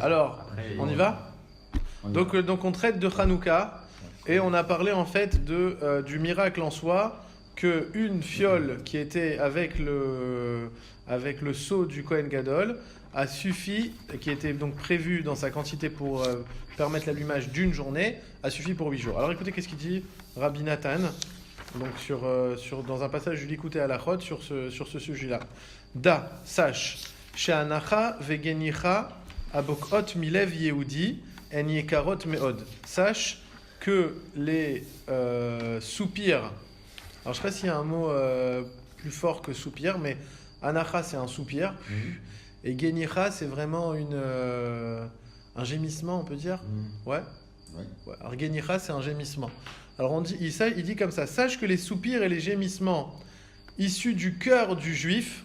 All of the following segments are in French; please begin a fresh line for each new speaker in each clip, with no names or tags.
Alors, on y va ? Donc on traite de Hanouka et on a parlé en fait du miracle en soi qu'une fiole qui était avec le sceau du Kohen Gadol a suffi, qui était donc prévu dans sa quantité pour permettre l'allumage d'une journée, a suffi pour 8 jours. Alors écoutez qu'est-ce qu'il dit Rabbi Nathan donc dans un passage du Likutei Halachot sur ce sujet-là. Da, sache, she'anacha vegenicha abokot milev Yehudi en yekarot meod. Sache que les soupirs, alors je ne sais pas s'il y a un mot plus fort que soupir, mais anacha c'est un soupir, et genicha c'est vraiment un gémissement, on peut dire. Ouais. Alors genicha c'est un gémissement. Alors il dit comme ça, sache que les soupirs et les gémissements issus du cœur du juif,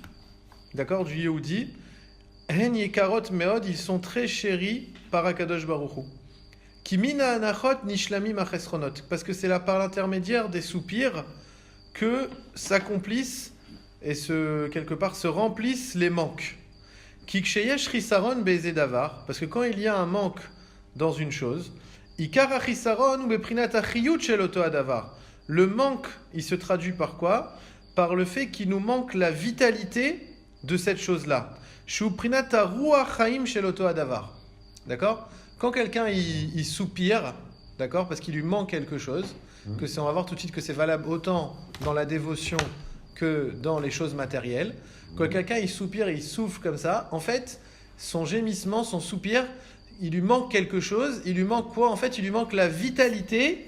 d'accord, du Yehudi, hen yekarot meod, ils sont très chéris par Akadosh Baruch Hu. Kimina anachot nishlami machesronot, parce que c'est là par l'intermédiaire des soupirs que s'accomplissent et quelque part se remplissent les manques. Kiksheyesh chisaron be'ezeh davar, parce que quand il y a un manque dans une chose, ikar chisaron ou beprinat achiyut shel oto hadavar. Le manque, il se traduit par quoi ? Par le fait qu'il nous manque la vitalité de cette chose-là. Shu prinat ruach chaim shel oto hadavar. D'accord ? Quand quelqu'un il soupire, d'accord, parce qu'il lui manque quelque chose, on va voir tout de suite que c'est valable autant dans la dévotion que dans les choses matérielles. Quand quelqu'un il soupire et il souffle comme ça, en fait, son gémissement, son soupir, il lui manque quelque chose. Il lui manque quoi ? En fait, il lui manque la vitalité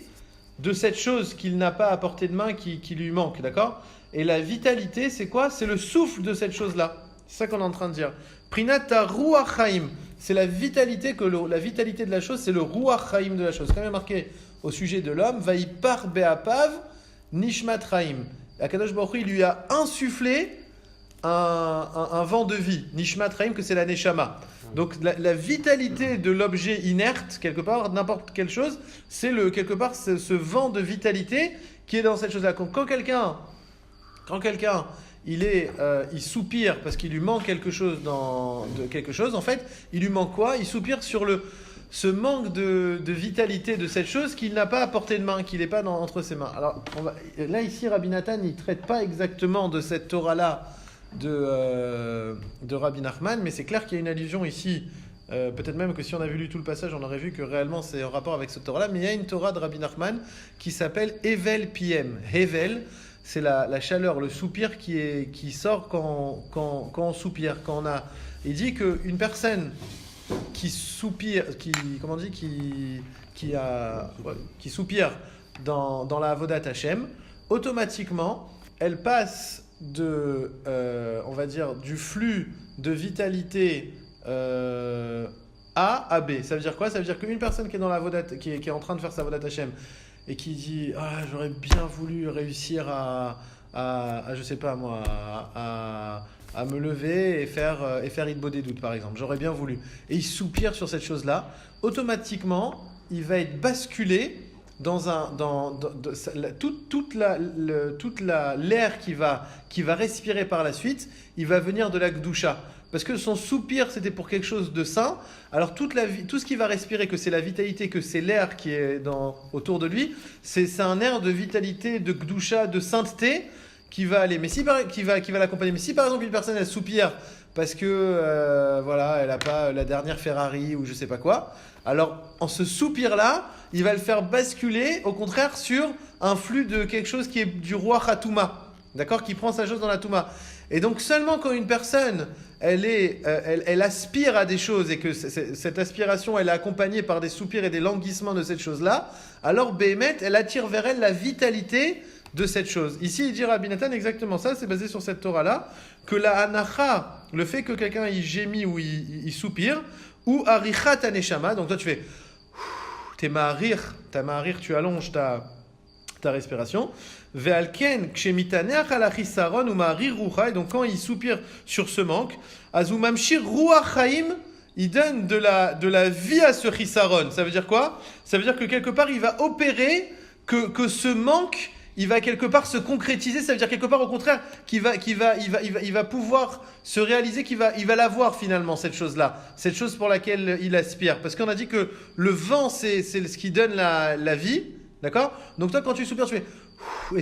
de cette chose qu'il n'a pas à portée de main, qui lui manque, d'accord ? Et la vitalité, c'est quoi ? C'est le souffle de cette chose-là. C'est ça qu'on est en train de dire. Prinata ruach chaim. C'est la vitalité de la chose, c'est le ruach chaim de la chose. Quand même marqué au sujet de l'homme, vaïpar be'apav nishmat chaim. Akadosh Baruch Hu, il lui a insufflé un vent de vie, nishmat chaim, que c'est la neshama. Donc la vitalité de l'objet inerte, quelque part, n'importe quelle chose, c'est quelque part ce vent de vitalité qui est dans cette chose-là. Quand quelqu'un il soupire parce qu'il lui manque quelque chose en fait, il lui manque quoi ? Il soupire sur ce manque de vitalité de cette chose qu'il n'a pas à portée de main, qu'il n'est pas entre ses mains. Alors là ici, Rabbi Nathan, il ne traite pas exactement de cette Torah-là de Rabbi Nachman, mais c'est clair qu'il y a une allusion ici. Peut-être même que si on avait lu tout le passage, on aurait vu que réellement c'est en rapport avec cette Torah-là, mais il y a une Torah de Rabbi Nachman qui s'appelle Hevel Piem. Hevel, c'est la chaleur, le soupir qui sort quand on soupire. Il dit qu'une personne qui soupire, qui soupire dans la Avodat Hashem, automatiquement, elle passe on va dire, du flux de vitalité A à B. Ça veut dire quoi ? Ça veut dire qu'une personne qui est dans la Avodat, qui est en train de faire sa Avodat Hashem, et qui dit j'aurais bien voulu réussir à je sais pas moi, à me lever et faire Hitbo des doutes par exemple, j'aurais bien voulu, et il soupire sur cette chose-là, automatiquement il va être basculé dans toute l'air qui va respirer par la suite, il va venir de la Gdusha. Parce que son soupir, c'était pour quelque chose de sain. Alors tout ce qui va respirer, que c'est la vitalité, que c'est l'air qui est autour de lui, c'est un air de vitalité, de Gdusha, de sainteté qui va aller. Mais qui va l'accompagner. Mais si par exemple une personne elle soupire parce que elle n'a pas la dernière Ferrari ou je sais pas quoi, alors en ce soupir-là, il va le faire basculer au contraire sur un flux de quelque chose qui est du roi Khatouma, d'accord, qui prend sa chose dans la Touma. Et donc seulement quand une personne elle aspire à des choses et que cette aspiration elle est accompagnée par des soupirs et des languissements de cette chose-là, alors Béhémet, elle attire vers elle la vitalité de cette chose. Ici il dit Rabbi Nathan exactement ça, c'est basé sur cette Torah-là, que la anacha, le fait que quelqu'un il gémit ou il soupire, ou arichat aneshama, donc toi tu fais t'es ma'arir, tu allonges ta respiration. Ve'alken kshemitaneach ala chisaron ou ma'arir rucha, et donc quand il soupire sur ce manque, azumamshir ruach chaim, il donne de la vie à ce chisaron. Ça veut dire quoi ? Ça veut dire que quelque part il va opérer que ce manque il va quelque part se concrétiser, ça veut dire quelque part au contraire qu'il va pouvoir se réaliser, qu'il va l'avoir finalement cette chose-là, cette chose pour laquelle il aspire. Parce qu'on a dit que le vent c'est ce qui donne la vie, d'accord? Donc toi quand tu soupires, tu fais et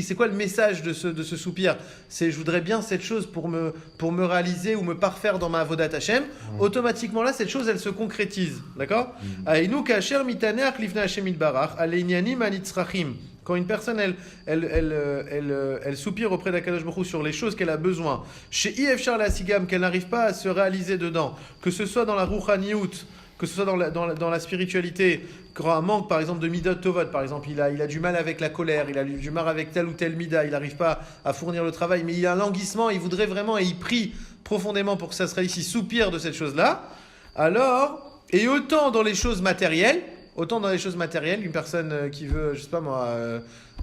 c'est quoi le message de ce soupir? C'est je voudrais bien cette chose pour me réaliser ou me parfaire dans ma avodat Hashem. Automatiquement là, cette chose elle se concrétise, d'accord? Aïnou kasher mitaneach lifnei Hashem itbarach aleinyani manitzrachim. Quand une personne elle soupire auprès d'Akadosh Baruch Hu sur les choses qu'elle a besoin, chez Ifshar la Sigam, qu'elle n'arrive pas à se réaliser dedans, que ce soit dans la Ruchaniyut, que ce soit dans la spiritualité, quand un manque par exemple de Midot Tovot, par exemple il a du mal avec la colère, il a du mal avec tel ou tel Mida, il n'arrive pas à fournir le travail, mais il a un languissement, il voudrait vraiment et il prie profondément pour que ça se réalise, il soupire de cette chose-là, alors, et autant dans les choses matérielles, une personne qui veut, je sais pas moi,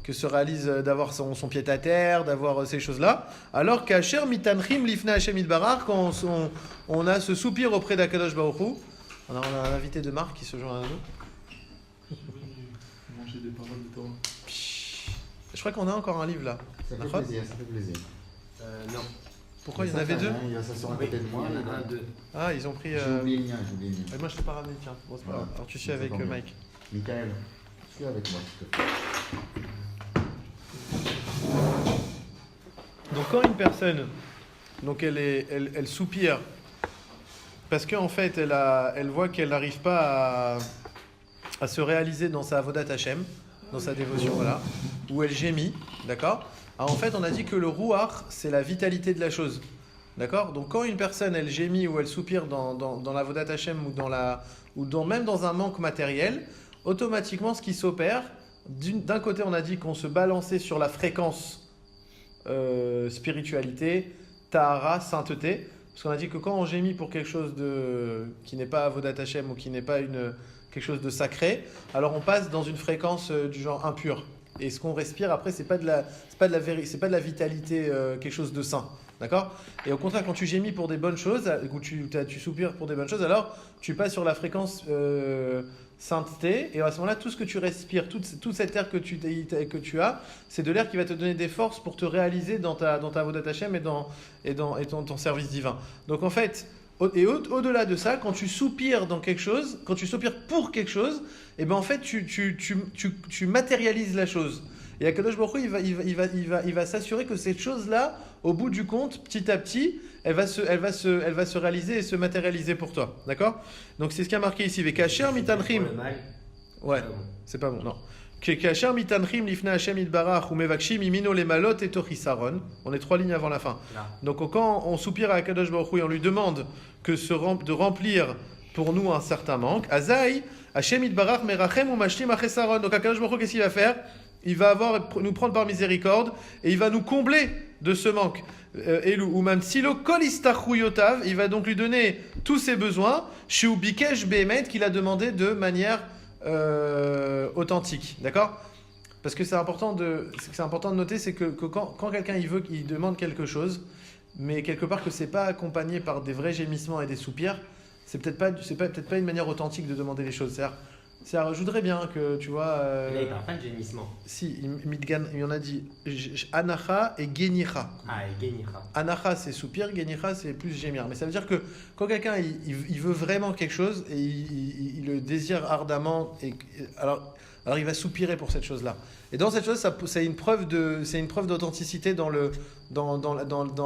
que se réalise d'avoir son pied à terre, d'avoir ces choses-là, alors qu'Asher mitanchim lifnei Hashem itbarach, quand on a ce soupir auprès d'Akadosh Baruch Hu, on a un invité de Marc qui se joint à nous.
Manger des paroles de Torah.
Je crois qu'on a encore un livre là.
Ça fait plaisir.
Non. Pourquoi il y en avait deux?
Il va s'asseoir à côté de moi.
Un, deux. Ah, ils ont pris.
J'ai oublié le mien.
Et moi je t'ai pas ramené, tiens. Bon, c'est pas grave. Alors tu suis avec Mike.
Michael, suis avec moi, s'il te plaît.
Donc quand une personne, donc elle soupire parce qu'en fait elle voit qu'elle n'arrive pas à se réaliser dans sa avodat Hashem, dans sa dévotion, voilà, où elle gémit, d'accord? Alors en fait on a dit que le ruach c'est la vitalité de la chose, d'accord? Donc quand une personne elle gémit ou elle soupire dans l'avodat Hashem même dans un manque matériel, automatiquement ce qui s'opère, d'un côté on a dit qu'on se balançait sur la fréquence spiritualité, tahara, sainteté, parce qu'on a dit que quand on gémit pour quelque chose qui n'est pas avodat Hashem ou qui n'est pas quelque chose de sacré, alors on passe dans une fréquence du genre impur. Et ce qu'on respire après, c'est pas de la vitalité, quelque chose de sain, d'accord? Et au contraire, quand tu gémis pour des bonnes choses, ou tu soupires pour des bonnes choses, alors tu passes sur la fréquence sainteté, et à ce moment-là, tout ce que tu respires, toute cette air que tu as, c'est de l'air qui va te donner des forces pour te réaliser dans ta avodat Hashem et ton service divin. Donc en fait, au-delà de ça, quand tu soupires dans quelque chose, quand tu soupires pour quelque chose, et ben en fait tu matérialises la chose. Et Akadosh Baruch Hu, il va s'assurer que cette chose-là, au bout du compte, petit à petit, elle va se réaliser et se matérialiser pour toi. D'accord? Donc c'est ce qui a marqué ici. Vekasher mitanchim. Ouais, c'est pas bon, non. Vekasher mitanchim lifnei Hashem itbarach umevakshim imino lemalot et tochisaron. On est 3 lignes avant la fin. Donc quand on soupire à Akadosh Baruch Hu et on lui demande de remplir pour nous un certain manque, Azaï, Hashem itbarach merachem umashlim achesaron. Donc Akadosh Baruch Hu, qu'est-ce qu'il va faire? Il va nous prendre par miséricorde et il va nous combler de ce manque. Elou, ou même silo kol istachuyotav, il va donc lui donner tous ses besoins, chez Ubikesh Behemet, qu'il a demandé de manière authentique. D'accord? Parce que c'est important de noter, c'est que quand quelqu'un il demande quelque chose, mais quelque part que c'est pas accompagné par des vrais gémissements et des soupirs, c'est peut-être pas une manière authentique de demander les choses. Je voudrais bien que, tu vois...
Là, il parle pas de gémissement.
Si, il y en a dit Anacha et Genicha.
Ah, et Genicha.
Anacha, c'est soupir, Genicha, c'est plus gémir. Mais ça veut dire que quand quelqu'un, il veut vraiment quelque chose, et il le désire ardemment, alors il va soupirer pour cette chose-là. Et dans cette chose, c'est une preuve d'authenticité dans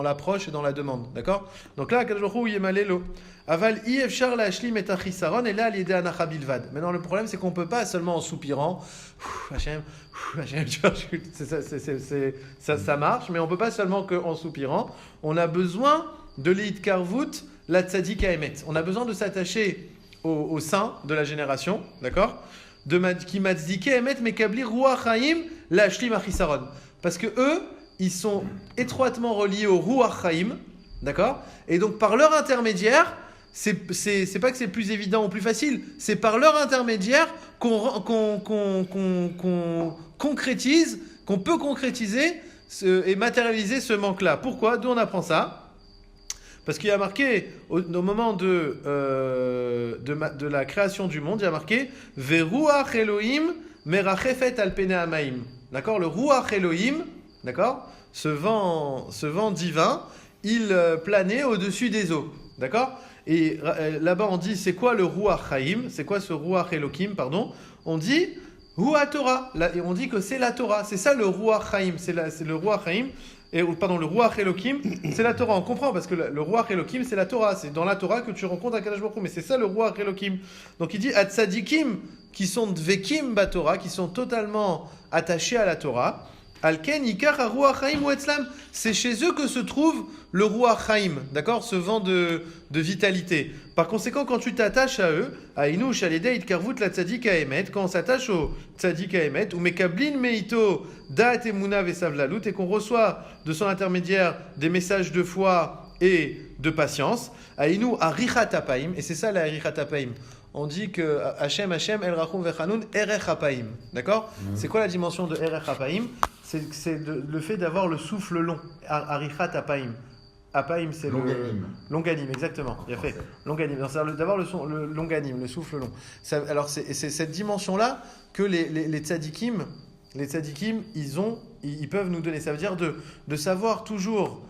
l'approche et dans la demande. D'accord? Donc là, Akadosh Baruch Hu yemalelo. Aval ifshar la'ashlim et achisaron et là l'idée anacha bilvad. Maintenant le problème c'est qu'on peut pas seulement en soupirant, Hachem, tu vois, ça marche, mais on peut pas seulement qu'en soupirant. On a besoin de l'itkarvut la tzadik haemet. On a besoin de s'attacher au sein de la génération, d'accord? Qui matzike haemet mekabli ruach haim la'ashlim achisaron. Parce que eux, ils sont étroitement reliés au ruach haim, d'accord? Et donc par leur intermédiaire, c'est pas que c'est plus évident ou plus facile, c'est par leur intermédiaire qu'on concrétise, qu'on peut concrétiser et matérialiser ce manque-là. Pourquoi? D'où on apprend ça? Parce qu'il y a marqué, au moment de la création du monde, il y a marqué « Veruach Elohim merachefet al pene hamaim » D'accord? Le Ruach Elohim, d'accord? Ce vent divin, il planait au-dessus des eaux. D'accord? Et là-bas, on dit, c'est quoi le Ruach Chaim? C'est quoi ce Ruach Elohim, pardon? On dit, Ruach Torah. Et on dit que c'est la Torah. C'est ça le Ruach Chaim. C'est le Ruach Chaim. Le Ruach Elohim, c'est la Torah. On comprend parce que le Ruach Elohim, c'est la Torah. C'est dans la Torah que tu rencontres Akadosh Baruch Hu. Mais c'est ça le Ruach Elohim. Donc il dit Atzadikim, qui sont Dvekim Batorah, qui sont totalement attachés à la Torah. Alken Ikar Ruach Chaim ou Etzlam. C'est chez eux que se trouve le Ruach Chaim. D'accord? Ce vent de vitalité. Par conséquent, quand tu t'attaches à eux, à Inouch, à l'Edei, Itkarvut, la Tzadik Emet, quand on s'attache au Tzadik Emet, ou Mekablin Meito, Da'at Emuna Vesavlalut, et qu'on reçoit de son intermédiaire des messages de foi et de patience, à Inou, à Richat Apaim, et c'est ça la Richat Apaim. On dit que Hachem, El Rachum Vechanun, Erech Apaim. D'accord? C'est quoi la dimension de Erech Apaim? C'est le fait d'avoir le souffle long, Arichat Apaim. Apaim, c'est
Longanime.
Longanime, exactement. Il a fait longanime. C'est d'avoir le longanime, le souffle long. Alors c'est cette dimension-là que les tzadikim, ils peuvent nous donner. Ça veut dire de savoir toujours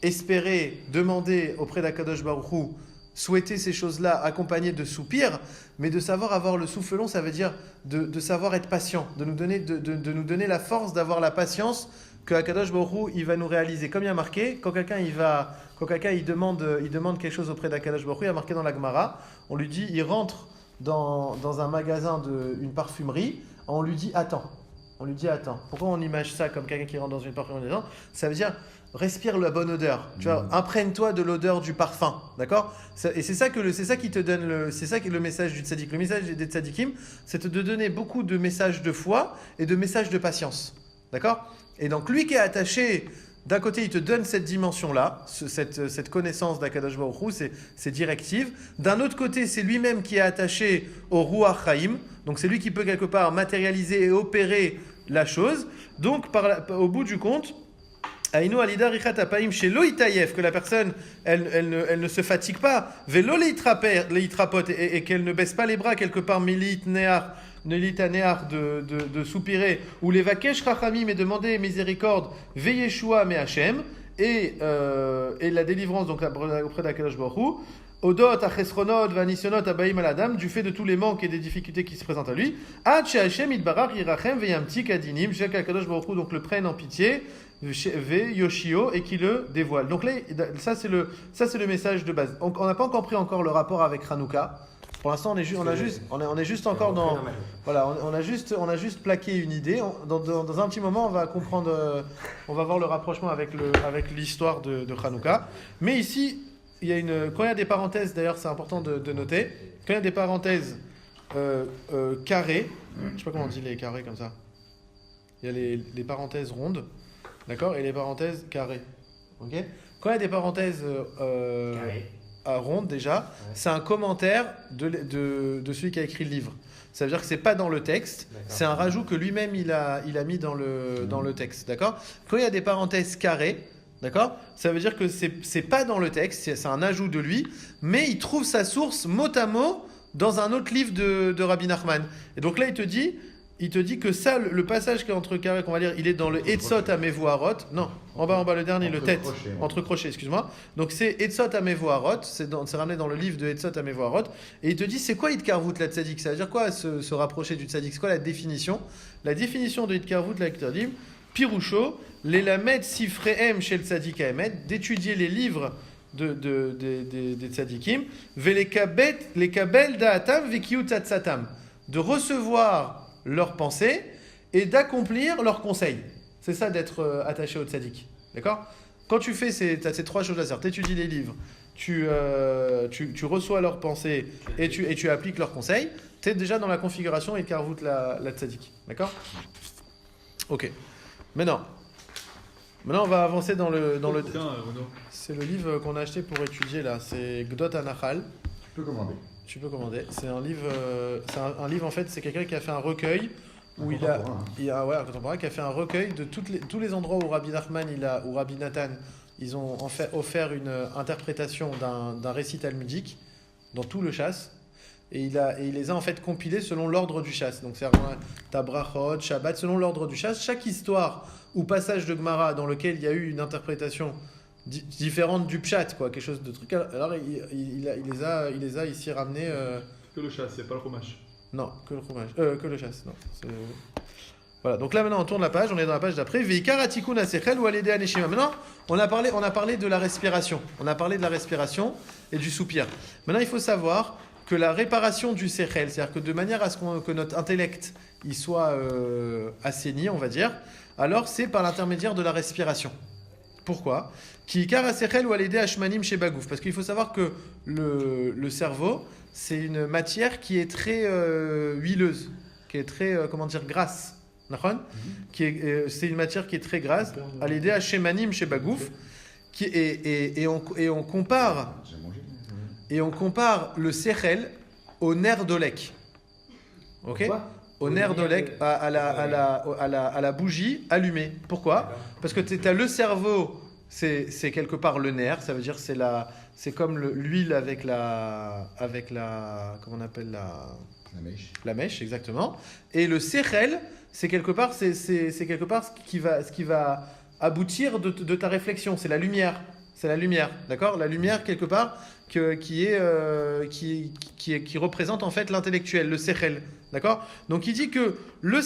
espérer, demander auprès d'Akadosh Baruch Hu, souhaiter ces choses-là accompagnées de soupirs, mais de savoir avoir le souffle long, ça veut dire de savoir être patient, de nous donner la force d'avoir la patience que Akadosh Baruch Hu, il va nous réaliser. Comme il y a marqué, quand quelqu'un il demande quelque chose auprès d'Akadosh Baruch Hu, il y a marqué dans la Gemara, on lui dit, il rentre dans un magasin une parfumerie, on lui dit attends. On lui dit attends. Pourquoi on image ça comme quelqu'un qui rentre dans une parfumerie? Ça veut dire respire la bonne odeur. Tu vois, imprègne-toi de l'odeur du parfum, d'accord? Et c'est ça qui te donne c'est ça qui est le message du tzaddik. Le message des tzaddikim, c'est de donner beaucoup de messages de foi et de messages de patience, d'accord? Et donc lui qui est attaché, d'un côté il te donne cette dimension-là, cette connaissance d'Akadosh Baruch Hu, c'est directive. D'un autre côté, c'est lui-même qui est attaché au Ruach Chaim, donc c'est lui qui peut quelque part matérialiser et opérer la chose. Donc au bout du compte, Aïnou alida richat apaim chez loïtaïef, que la personne elle ne se fatigue pas, vélo leitrapot, et qu'elle ne baisse pas les bras quelque part, Nelitanéar de soupirer, ou les vakesh rachamim et demander miséricorde, veyeshua me Hachem, et la délivrance donc auprès d'Akadosh Baruch Hu, odot achesronot vanisonot abaim aladam, du fait de tous les manques et des difficultés qui se présentent à lui, ad Hachem itbarach yirachem veyamti kadinim, jusqu'à Akadosh Baruch Hu donc le prenne en pitié, ve Yoshio, et qui le dévoile. Donc là, ça c'est le message de base. On n'a pas encore compris le rapport avec Hanouka. Pour l'instant, on est juste encore dans. Voilà, on a juste plaqué une idée. Dans un petit moment, on va comprendre, on va voir le rapprochement avec l'histoire de Hanouka. Mais ici, quand il y a des parenthèses, d'ailleurs, c'est important de noter, quand il y a des parenthèses carrées, je ne sais pas comment on dit les carrés comme ça. Il y a les parenthèses rondes, d'accord, et les parenthèses carrées. Ok. Quand il y a des parenthèses ronde déjà, c'est un commentaire de celui qui a écrit le livre. Ça veut dire que c'est pas dans le texte, c'est un rajout que lui-même il a mis dans le texte, d'accord? Quand il y a des parenthèses carrées, d'accord? Ça veut dire que c'est pas dans le texte, c'est un ajout de lui, mais il trouve sa source mot à mot dans un autre livre de Rabbi Nachman. Et donc là il te dit que ça, le passage qui est entre carrés qu'on va lire, il est dans le Etzot Amevu Harot. Non, en bas, le dernier, le tête. Entre crochets, excuse-moi. Donc c'est Etzot Amevu Harot, c'est ramené dans le livre de Etzot Amevu Harot. Et il te dit, c'est quoi Itkarvut la Tzadik? Ça veut dire quoi se rapprocher du Tzadik? C'est quoi la définition? La définition de Itkarvut la Tzadik, Pirusho, les lamed sifrehem chez le Tzadik Aemet, d'étudier les livres des Tzadikim, les kabel da'atam vekiu tzatzatam, de recevoir leurs pensées et d'accomplir leurs conseils. C'est ça d'être attaché au tzaddik. D'accord? Quand tu fais ces trois choses à faire, tu étudies les livres, tu reçois leurs pensées et tu appliques leurs conseils, tu es déjà dans la configuration et carvoute la tzaddik. D'accord? Ok. Maintenant, on va avancer dans le. C'est le livre qu'on a acheté pour étudier là. C'est Gdot Anachal. Tu peux commander. C'est un livre. En fait, c'est quelqu'un qui a fait un recueil où contemporain, qui a fait un recueil de tous les endroits où Rabbi Nachman ou Rabbi Nathan, ils ont offert une interprétation d'un récit talmudique dans tout le chasse. et il les a en fait compilés selon l'ordre du chasse. Donc c'est Tabrachot, Shabbat, selon l'ordre du chasse. Chaque histoire ou passage de Gemara dans lequel il y a eu une interprétation différente du pshat, quoi, quelque chose de truc. Alors il les a ici ramenés.
Que le chat, c'est pas le fromage.
Non, que le fromage, que le chasse. Non. Voilà. Donc là maintenant on tourne la page, on est dans la page d'après. Veikar atikun asechel ou alede aneshima. Maintenant on a parlé de la respiration. On a parlé de la respiration et du soupir. Maintenant il faut savoir que la réparation du sechel, c'est-à-dire que de manière à ce que notre intellect il soit assaini, on va dire, alors c'est par l'intermédiaire de la respiration. Pourquoi ? Parce qu'il faut savoir que le cerveau, c'est une matière qui est très huileuse, qui est très, grasse. C'est une matière qui est très grasse. Et on compare le sechel au nerf d'Olek. Ok ? Au nerf d'Olek, à la bougie allumée. Pourquoi ? Parce que tu as le cerveau, c'est quelque part le nerf, ça veut dire c'est comme l'huile avec la comment on appelle la mèche, exactement. Et le sechel, c'est quelque part ce qui va aboutir de ta réflexion, c'est la lumière, d'accord ? La lumière quelque part qui représente en fait l'intellectuel, le sechel. D'accord ? Donc il dit que le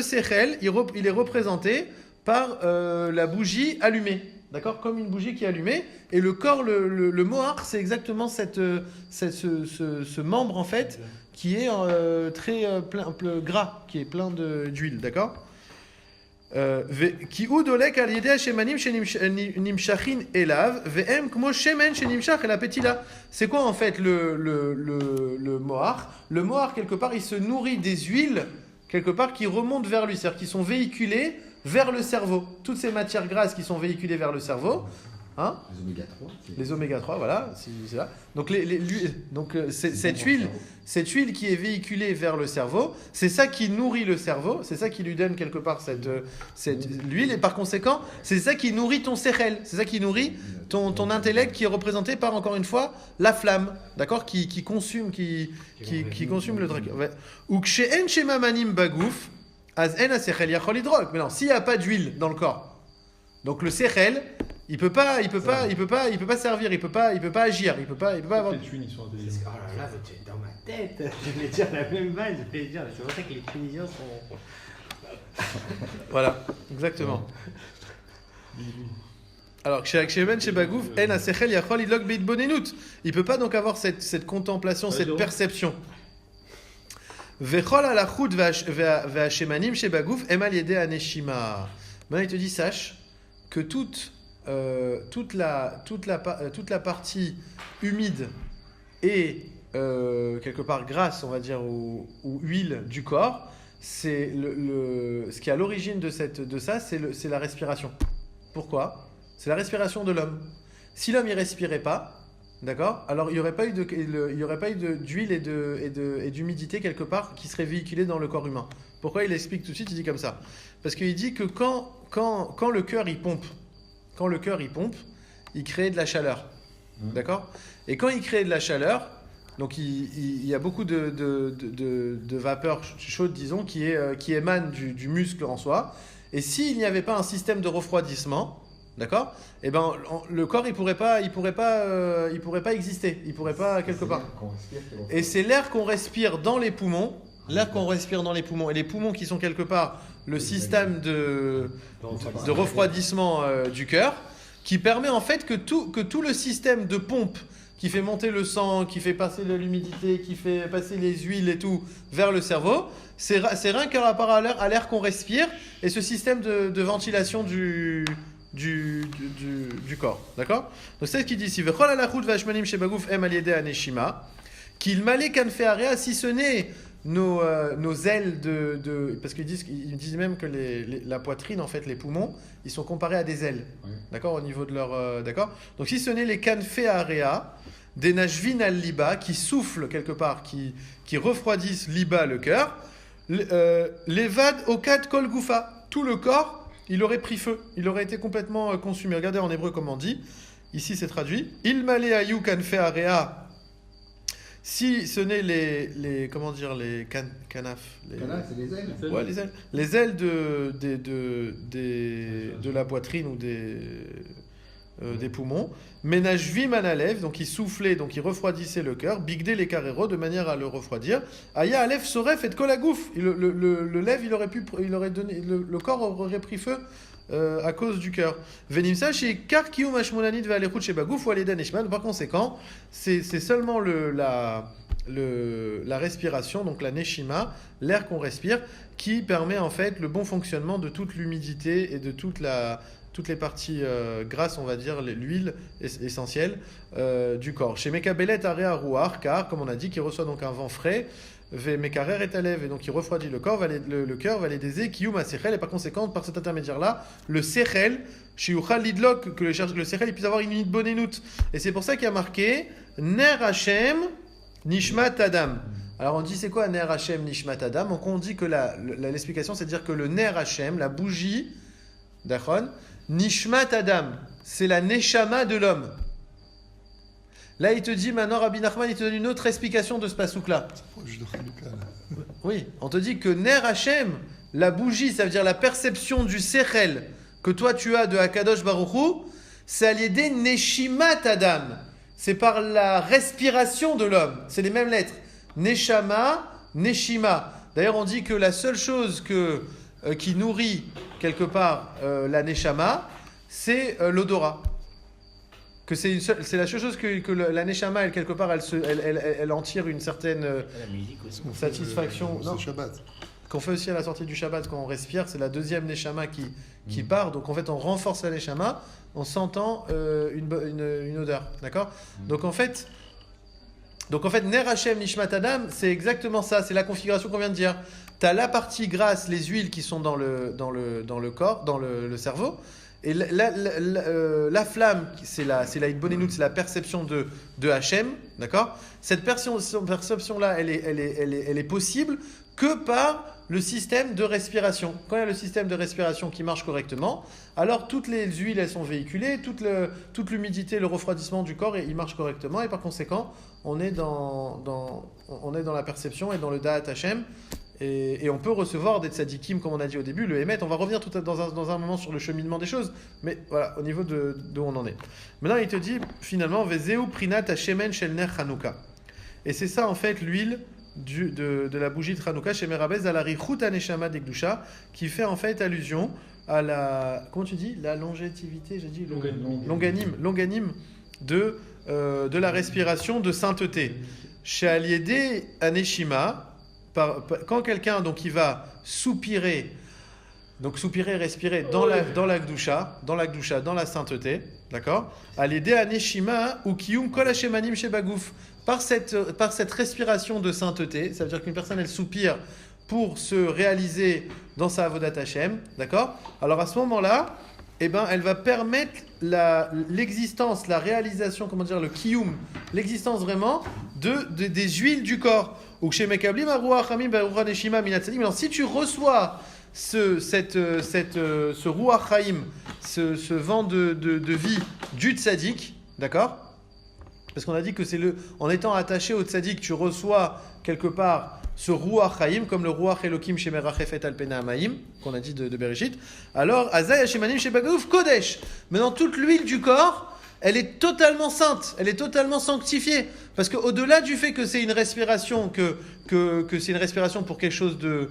sechel, il est représenté par la bougie allumée. D'accord ? Comme une bougie qui est allumée. Et le corps, le mohar, c'est exactement ce membre en fait qui est très gras, qui est plein d'huile. D'accord ? Qui udolek al yedei shemanim nimshachin elav ve'em kmo shemen shenimshach el apetila. C'est quoi en fait le mohar ? Le mohar quelque part il se nourrit des huiles quelque part qui remontent vers lui, c'est-à-dire qui sont véhiculées vers le cerveau. Toutes ces matières grasses qui sont véhiculées vers le cerveau. Hein ? Les oméga 3, voilà, c'est là. Donc, cette huile qui est véhiculée vers le cerveau, c'est ça qui nourrit le cerveau, c'est ça qui lui donne quelque part cette l'huile, et par conséquent, c'est ça qui nourrit ton sechel, c'est ça qui nourrit ton intellect qui est représenté par, encore une fois, la flamme, d'accord, qui consume le truc. Ou kshe'en shema manim bagouf, az en asechel yachol hidrok. Mais non, s'il n'y a pas d'huile dans le corps, donc le sechel, il peut pas servir, il peut pas agir, il peut pas avoir.
Les Tunisiens, ils sont intelligents.
Oh là là, tu es dans ma tête. Je vais dire la même vanne, je vais dire. C'est pour ça que les Tunisiens sont.
Voilà, exactement. Alors, chez Bagouf, en asechel yachol idlok beitbonenut. Il peut pas donc avoir cette contemplation, cette perception. Vechol alachut ve'ashemanim chez Bagouf emal yedei aneshima. Maintenant, il te dit, sache que toute la partie humide et quelque part grasse, on va dire, ou huile du corps, c'est ce qui est à l'origine de ça, c'est la respiration. Pourquoi ? C'est la respiration de l'homme. Si l'homme ne respirait pas, d'accord, alors il n'y aurait pas eu d'huile et d'humidité quelque part qui serait véhiculée dans le corps humain. Pourquoi il explique tout de suite ? Il dit comme ça. Parce qu'il dit que quand le cœur il pompe, il crée de la chaleur. D'accord ? Et quand il crée de la chaleur, donc il y a beaucoup de vapeur chaude, disons, qui émane du muscle en soi. Et s'il n'y avait pas un système de refroidissement, d'accord ? Eh ben, le corps il pourrait pas exister, il pourrait pas quelque part. Et c'est l'air qu'on respire dans les poumons, et les poumons qui sont quelque part le système de refroidissement du cœur, qui permet en fait que tout le système de pompe qui fait monter le sang, qui fait passer de l'humidité, qui fait passer les huiles et tout vers le cerveau, c'est rien qu'à rapport à l'air qu'on respire et ce système de ventilation du corps, d'accord ? Donc c'est ce qu'il dit ici. Qu'il malé kan fait area, si ce n'est nos ailes parce qu'ils disent même que la poitrine, en fait, les poumons, ils sont comparés à des ailes, oui. D'accord, au niveau de leur, d'accord. Donc si ce n'est les canfé area, des nashvin al liba qui soufflent quelque part, qui refroidissent liba le cœur, levad okat kol gufa, tout le corps, il aurait pris feu, il aurait été complètement consumé. Regardez en hébreu comment on dit. Ici c'est traduit. Il malé ayu canfé area. Si ce n'est comment dire, les canaf,
Canal, c'est les ailes.
ouais, les ailes de la poitrine ou des poumons, ménagvi manalev, donc il soufflait, donc il refroidissait le cœur, bigdé les carreros de manière à le refroidir. Aya alef soref et kolagouf, le lèvre, il aurait donné, le corps aurait pris feu. À cause du cœur. Venimsa chez Karkium Ashmonanit Valechut chez Bagouf ou Aleda Neshman. Par conséquent, c'est seulement la respiration, donc la Neshima, l'air qu'on respire, qui permet en fait le bon fonctionnement de toute l'humidité et de toutes les parties grasses, on va dire, l'huile essentielle du corps. Chez Mekabelet Area Rouar, car, comme on a dit, qui reçoit donc un vent frais, Mekarer et Alev, et donc il refroidit le corps, le cœur va les déser, Kiyum a Sechel, et par conséquent, par cet intermédiaire-là, le Sechel, Shiuchal Lidlok, que le Sechel il puisse avoir une unité bonenout. Et c'est pour ça qu'il y a marqué Ner Hashem Nishmat Adam. Alors on dit c'est quoi Ner Hashem Nishmat Adam? Donc on dit que l'explication c'est de dire que le Ner Hashem, la bougie, d'Achon, Nishmat Adam, c'est la Neshama de l'homme. Là, il te dit, maintenant, Rabbi Nachman, il te donne une autre explication de ce pasouk-là. Oui, on te dit que Ner Hashem, la bougie, ça veut dire la perception du Sechel que toi tu as de Hakadosh Baruch Hu, c'est à l'aider Neshimat Adam. C'est par la respiration de l'homme. C'est les mêmes lettres. Neshama, Neshima. D'ailleurs, on dit que la seule chose qui nourrit quelque part la Neshama, c'est l'odorat. Que c'est la seule chose que la Neshama, elle, quelque part, elle en tire une certaine satisfaction.
C'est Shabbat.
Qu'on fait aussi à la sortie du Shabbat, quand on respire, c'est la deuxième Neshama qui part. Donc en fait, on renforce la Neshama en sentant une odeur. D'accord ? Donc en fait, Ner Hashem Nishmat Adam, c'est exactement ça. C'est la configuration qu'on vient de dire. Tu as la partie grasse, les huiles qui sont dans le corps, dans le cerveau. Et la flamme, c'est la Hitbonenout, c'est la perception de Hachem, d'accord ? Cette perception-là, elle est possible que par le système de respiration. Quand il y a le système de respiration qui marche correctement, alors toutes les huiles, elles sont véhiculées, toute l'humidité, le refroidissement du corps, il marche correctement, et par conséquent, on est dans la perception et dans le Da'at Hachem. Et on peut recevoir des tzadikim, comme on a dit au début, le Hémet. On va revenir dans un moment sur le cheminement des choses. Mais voilà, au niveau d'où on en est. Maintenant, il te dit, finalement, Vezeu prinat hashemen shel ner Chanukah. Et c'est ça, en fait, l'huile de la bougie de Chanukah, chez Merabez, à la richut aneshama d'Ekdusha, qui fait en fait allusion à la... Comment tu dis ? La longévité, j'ai dit longanime de la respiration de sainteté. Chez Aliédé Aneshima... Quand quelqu'un donc il va soupirer, respirer dans la gdusha, dans la sainteté, d'accord, à l'aider à neshima ou kiyum kol hashemanim shebagouf, par cette respiration de sainteté, ça veut dire qu'une personne elle soupire pour se réaliser dans sa avodat Hashem, d'accord. Alors à ce moment-là, elle va permettre l'existence, la réalisation, comment dire, le kiyum, l'existence vraiment des huiles du corps. Ou chez Mekablim, alors si tu reçois ce Ruach Chaim, ce vent de vie du tzaddik, d'accord ? Parce qu'on a dit que en étant attaché au tzaddik, tu reçois quelque part ce Ruach Chaim, comme le Ruach Elokim chez Merachefet Alpena Amaim, qu'on a dit de Bereshit. Alors, Azay Hashemanim chez Bagaouf Kodesh. Maintenant, toute l'huile du corps, elle est totalement sainte, elle est totalement sanctifiée. Parce qu'au-delà du fait que c'est une respiration, que c'est une respiration pour quelque chose de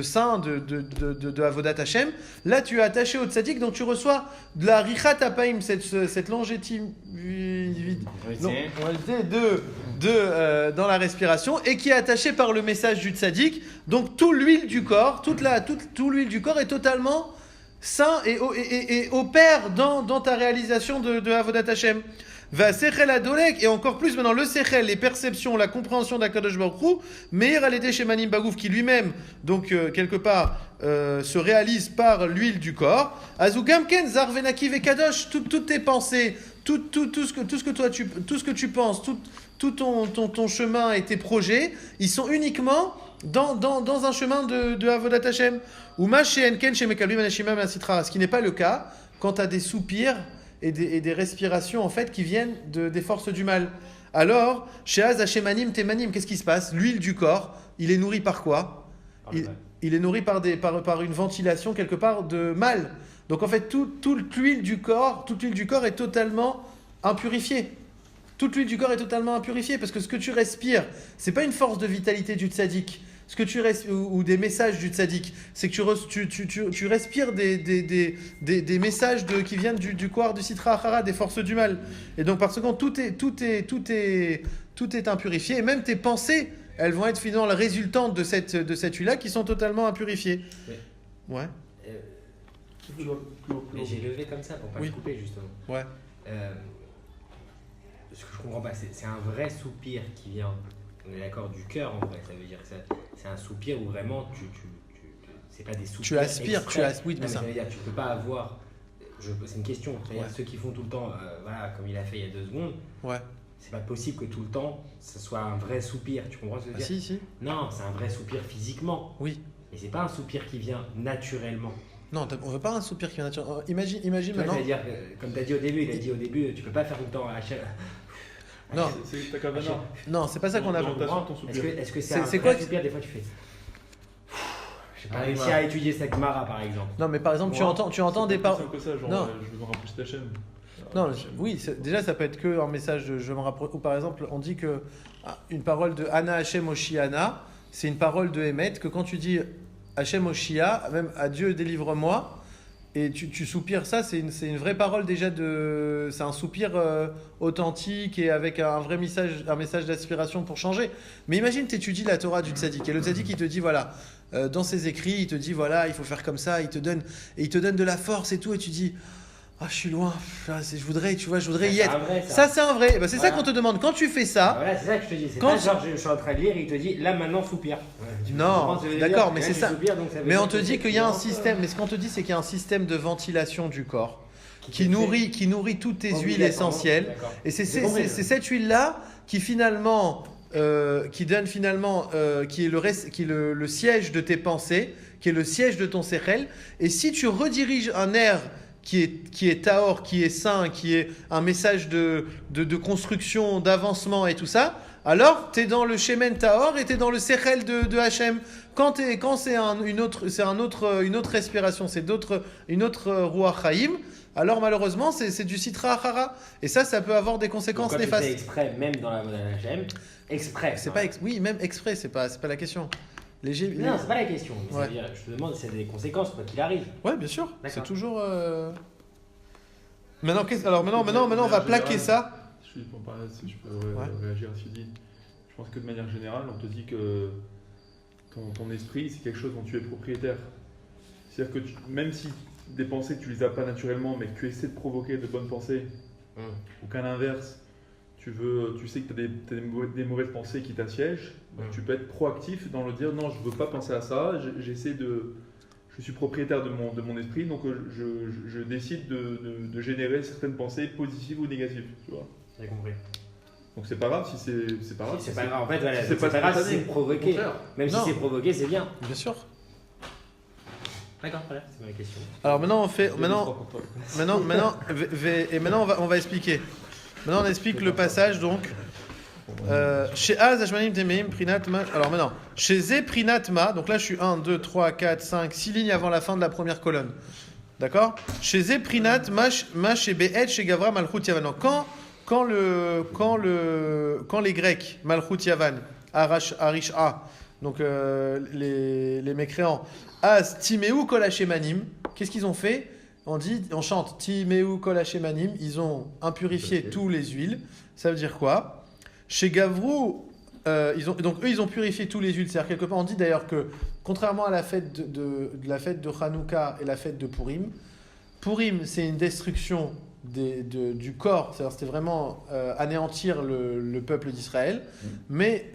saint, de Avodat Hashem, là tu es attaché au tzaddik, donc tu reçois de la richat apaim, cette longévité dans la respiration, et qui est attachée par le message du tzaddik. Donc toute l'huile du corps, toute l'huile du corps est totalement saint et opère dans ta réalisation de Avodat Hashem. Va sechel adolek, et encore plus maintenant le sechel, les perceptions, la compréhension d'Akadosh Baruch Hu, meir alédé chez Manim Bagouf, qui lui-même, donc quelque part, se réalise par l'huile du corps. Azugamken zarvenaki vekadosh, toutes tes pensées, tout ce que tu penses, tout ton chemin et tes projets, ils sont uniquement dans un chemin de Avodat Hashem. Ou ma she'enken chez Mekablim anashima me'asitra, ce qui n'est pas le cas quand tu as des soupirs et des respirations en fait qui viennent des forces du mal. Alors, chez Az Hashemanim Temanim, qu'est-ce qui se passe? L'huile du corps, il est nourri par quoi? Il est nourri par une ventilation quelque part de mal. Donc en fait, toute l'huile du corps est totalement impurifiée. Toute l'huile du corps est totalement impurifiée parce que ce que tu respires, c'est pas une force de vitalité du tzaddik. Ce que tu respires, ou des messages du tzaddik, c'est que tu respires des messages qui viennent du corps du Sitra Achara, des forces du mal. Et donc par conséquent, tout est impurifié. Et même tes pensées, elles vont être finalement la résultante de cette huile-là qui sont totalement impurifiées. Ouais.
Mais j'ai levé comme ça pour pas
Oui.
le couper justement.
Ouais.
Ce que je comprends pas, c'est un vrai soupir qui vient, on est d'accord, du cœur en vrai. Ça veut dire que c'est un soupir où vraiment c'est pas des soupirs.
Tu aspires, oui,
Non,
mais ça.
ça veut dire tu peux pas avoir. C'est une question. C'est-à-dire
Ouais.
ceux qui font tout le temps, voilà, comme il a fait il y a 2 secondes.
Ouais.
C'est pas possible que tout le temps, ce soit un vrai soupir. Tu comprends ce que je veux
Ah,
dire?
si.
Non, c'est un vrai soupir physiquement.
Oui.
Mais c'est pas un soupir qui vient naturellement.
Non, on veut pas un soupir qui est naturel. Imagine
Tu vois,
maintenant.
c'est-à-dire, comme tu as dit au début, tu peux pas faire tout le temps
Non,
C'est ta cabana.
non, c'est pas ça qu'on a.
L'orientation de ton soupir.
Est-ce que c'est
C'est-
un
c'est
vrai
quoi
soupir? Des fois, tu fais. J'ai pas
Ah,
réussi
bah.
à étudier cette Gemara, par exemple.
Non, mais par exemple, tu
Moi,
entends des paroles.
C'est pas ça, genre,
Non.
je me rapproche d'Hachem.
Non, oui, déjà ça peut être que un message de je me rapproche. Ou par exemple, on dit que une parole de Ana Hachem Oshiana, c'est une parole de Emet, que quand tu dis Hachem Oshia, même à Dieu délivre-moi, et tu soupires ça, c'est une vraie parole déjà de. C'est un soupir authentique et avec un vrai message d'aspiration pour changer. Mais imagine, tu étudies la Torah du tzaddik, et le tzaddik il te dit voilà, dans ses écrits, il te dit voilà, il faut faire comme ça, il te donne de la force et tout, et tu dis. Ah, je suis loin, je voudrais y être. Ça, c'est un vrai. Bah, c'est ça
Voilà.
qu'on te demande. Quand tu fais ça,
Voilà, c'est ça que je te dis. C'est
Quand
pas genre, je suis en train de lire et il te dit là maintenant soupire. Tu
Non,
comprends ce que je veux
d'accord,
dire?
mais
Là,
c'est
tu
ça.
soupires, donc ça veut
mais
dire
on te
que
dit
c'est
qu'il y a un
vraiment,
système. Mais ce qu'on te dit, c'est qu'il y a un système de ventilation du corps qui
te
nourrit toutes tes huiles
obligatoirement,
essentielles.
d'accord.
Et c'est
J'ai compris,
cette huile-là qui finalement, qui donne finalement, qui est le siège de tes pensées, qui est le siège de ton sechel. Et si tu rediriges un air qui est tahor, qui est sain, qui est un message de construction, d'avancement et tout ça, alors tu es dans le shemen tahor et tu es dans le sechel de Hachem. Quand c'est une autre respiration, c'est une autre ruach chaim, alors malheureusement c'est du sitra achara. Et ça peut avoir des
Donc,
conséquences
quand tu
néfastes.
fais exprès, même dans la HM, exprès.
C'est pas oui, même exprès, c'est pas la question.
Non, c'est pas la question. Mais ça
Ouais.
veut dire, je te demande si ça a des conséquences quoi qu'il arrive.
Ouais, bien sûr.
D'accord.
C'est toujours. Maintenant, on va plaquer ça.
Je peux parler, si je peux
Ouais.
réagir à ce que tu dis. Je pense que de manière générale, on te dit que ton esprit, c'est quelque chose dont tu es propriétaire. C'est-à-dire que même si des pensées, tu les as pas naturellement, mais que tu essaies de provoquer de bonnes pensées, ou qu'à l'inverse, tu sais que tu as des mauvaises pensées qui t'assiègent, donc tu peux être proactif dans le dire non, je veux pas penser à ça, je suis propriétaire de mon esprit, donc je décide de générer certaines pensées positives ou négatives, tu vois.
J'ai compris.
Donc c'est pas grave si c'est pas grave.
C'est pas grave. En fait, voilà,
si
c'est pas grave si
spontané.
c'est
Au
provoqué.
contraire.
Même si
Non.
c'est provoqué, c'est bien.
Bien sûr.
D'accord, voilà, c'est ma question.
Alors maintenant, maintenant,
Maintenant,
on va expliquer. Maintenant, on explique le passage donc. Chez Az, Hashmanim, Temeim, Prinat, Ma. Alors maintenant, chez Zé, Prinat, Ma. Donc là, je suis 1, 2, 3, 4, 5, 6 lignes avant la fin de la première colonne. D'accord? Chez Zé, Prinat, Ma, chez Be'et, chez Gavra, Malchut, Yavan. Quand les Grecs, Malchut, Yavan, Arisha, donc les mécréants, Az, Timeu, Kol Hashemanim, qu'est-ce qu'ils ont fait? On chante Timeu, Kol Hashemanim, ils ont impurifié tous les huiles. Ça veut dire quoi? Chez Gavrou, ils ont purifié tous les huiles. C'est-à-dire, quelque part, on dit d'ailleurs que, contrairement à la fête de la fête de Hanouka et la fête de Purim, c'est une destruction du corps. C'est-à-dire, c'était vraiment anéantir le peuple d'Israël. Mais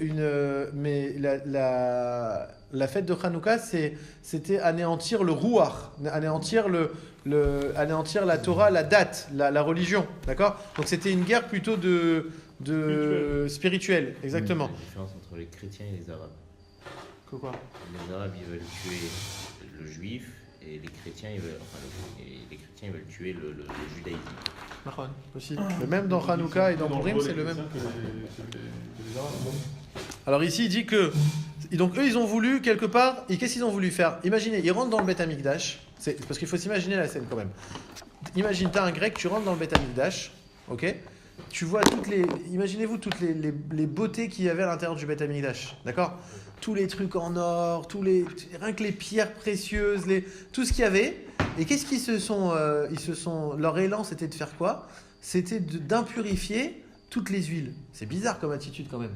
la fête de Hanouka, c'était anéantir le Ruach, anéantir la Torah, la date, la religion. D'accord? Donc, c'était une guerre plutôt spirituelle, exactement.
La différence entre les chrétiens et les arabes.
Quoi?
Les arabes, ils veulent tuer le juif et les chrétiens, ils veulent, les chrétiens ils veulent tuer le judaïsme.
Marwan, aussi. Mais même dans Hanouka et dans Purim, c'est le même. Alors ici, il dit que. Donc eux, ils ont voulu, quelque part, et qu'est-ce qu'ils ont voulu faire? Imaginez, ils rentrent dans le Beth Amikdash, parce qu'il faut s'imaginer la scène quand même. Imagine, tu as un grec, tu rentres dans le Beth Amikdash, ok? Tu vois imaginez-vous toutes les beautés qu'il y avait à l'intérieur du Beth Amikdash, d'accord? Tous les trucs en or, rien que les pierres précieuses, tout ce qu'il y avait. Et qu'est-ce qu'ils leur élan, c'était de faire quoi? C'était d'impurifier toutes les huiles. C'est bizarre comme attitude quand même.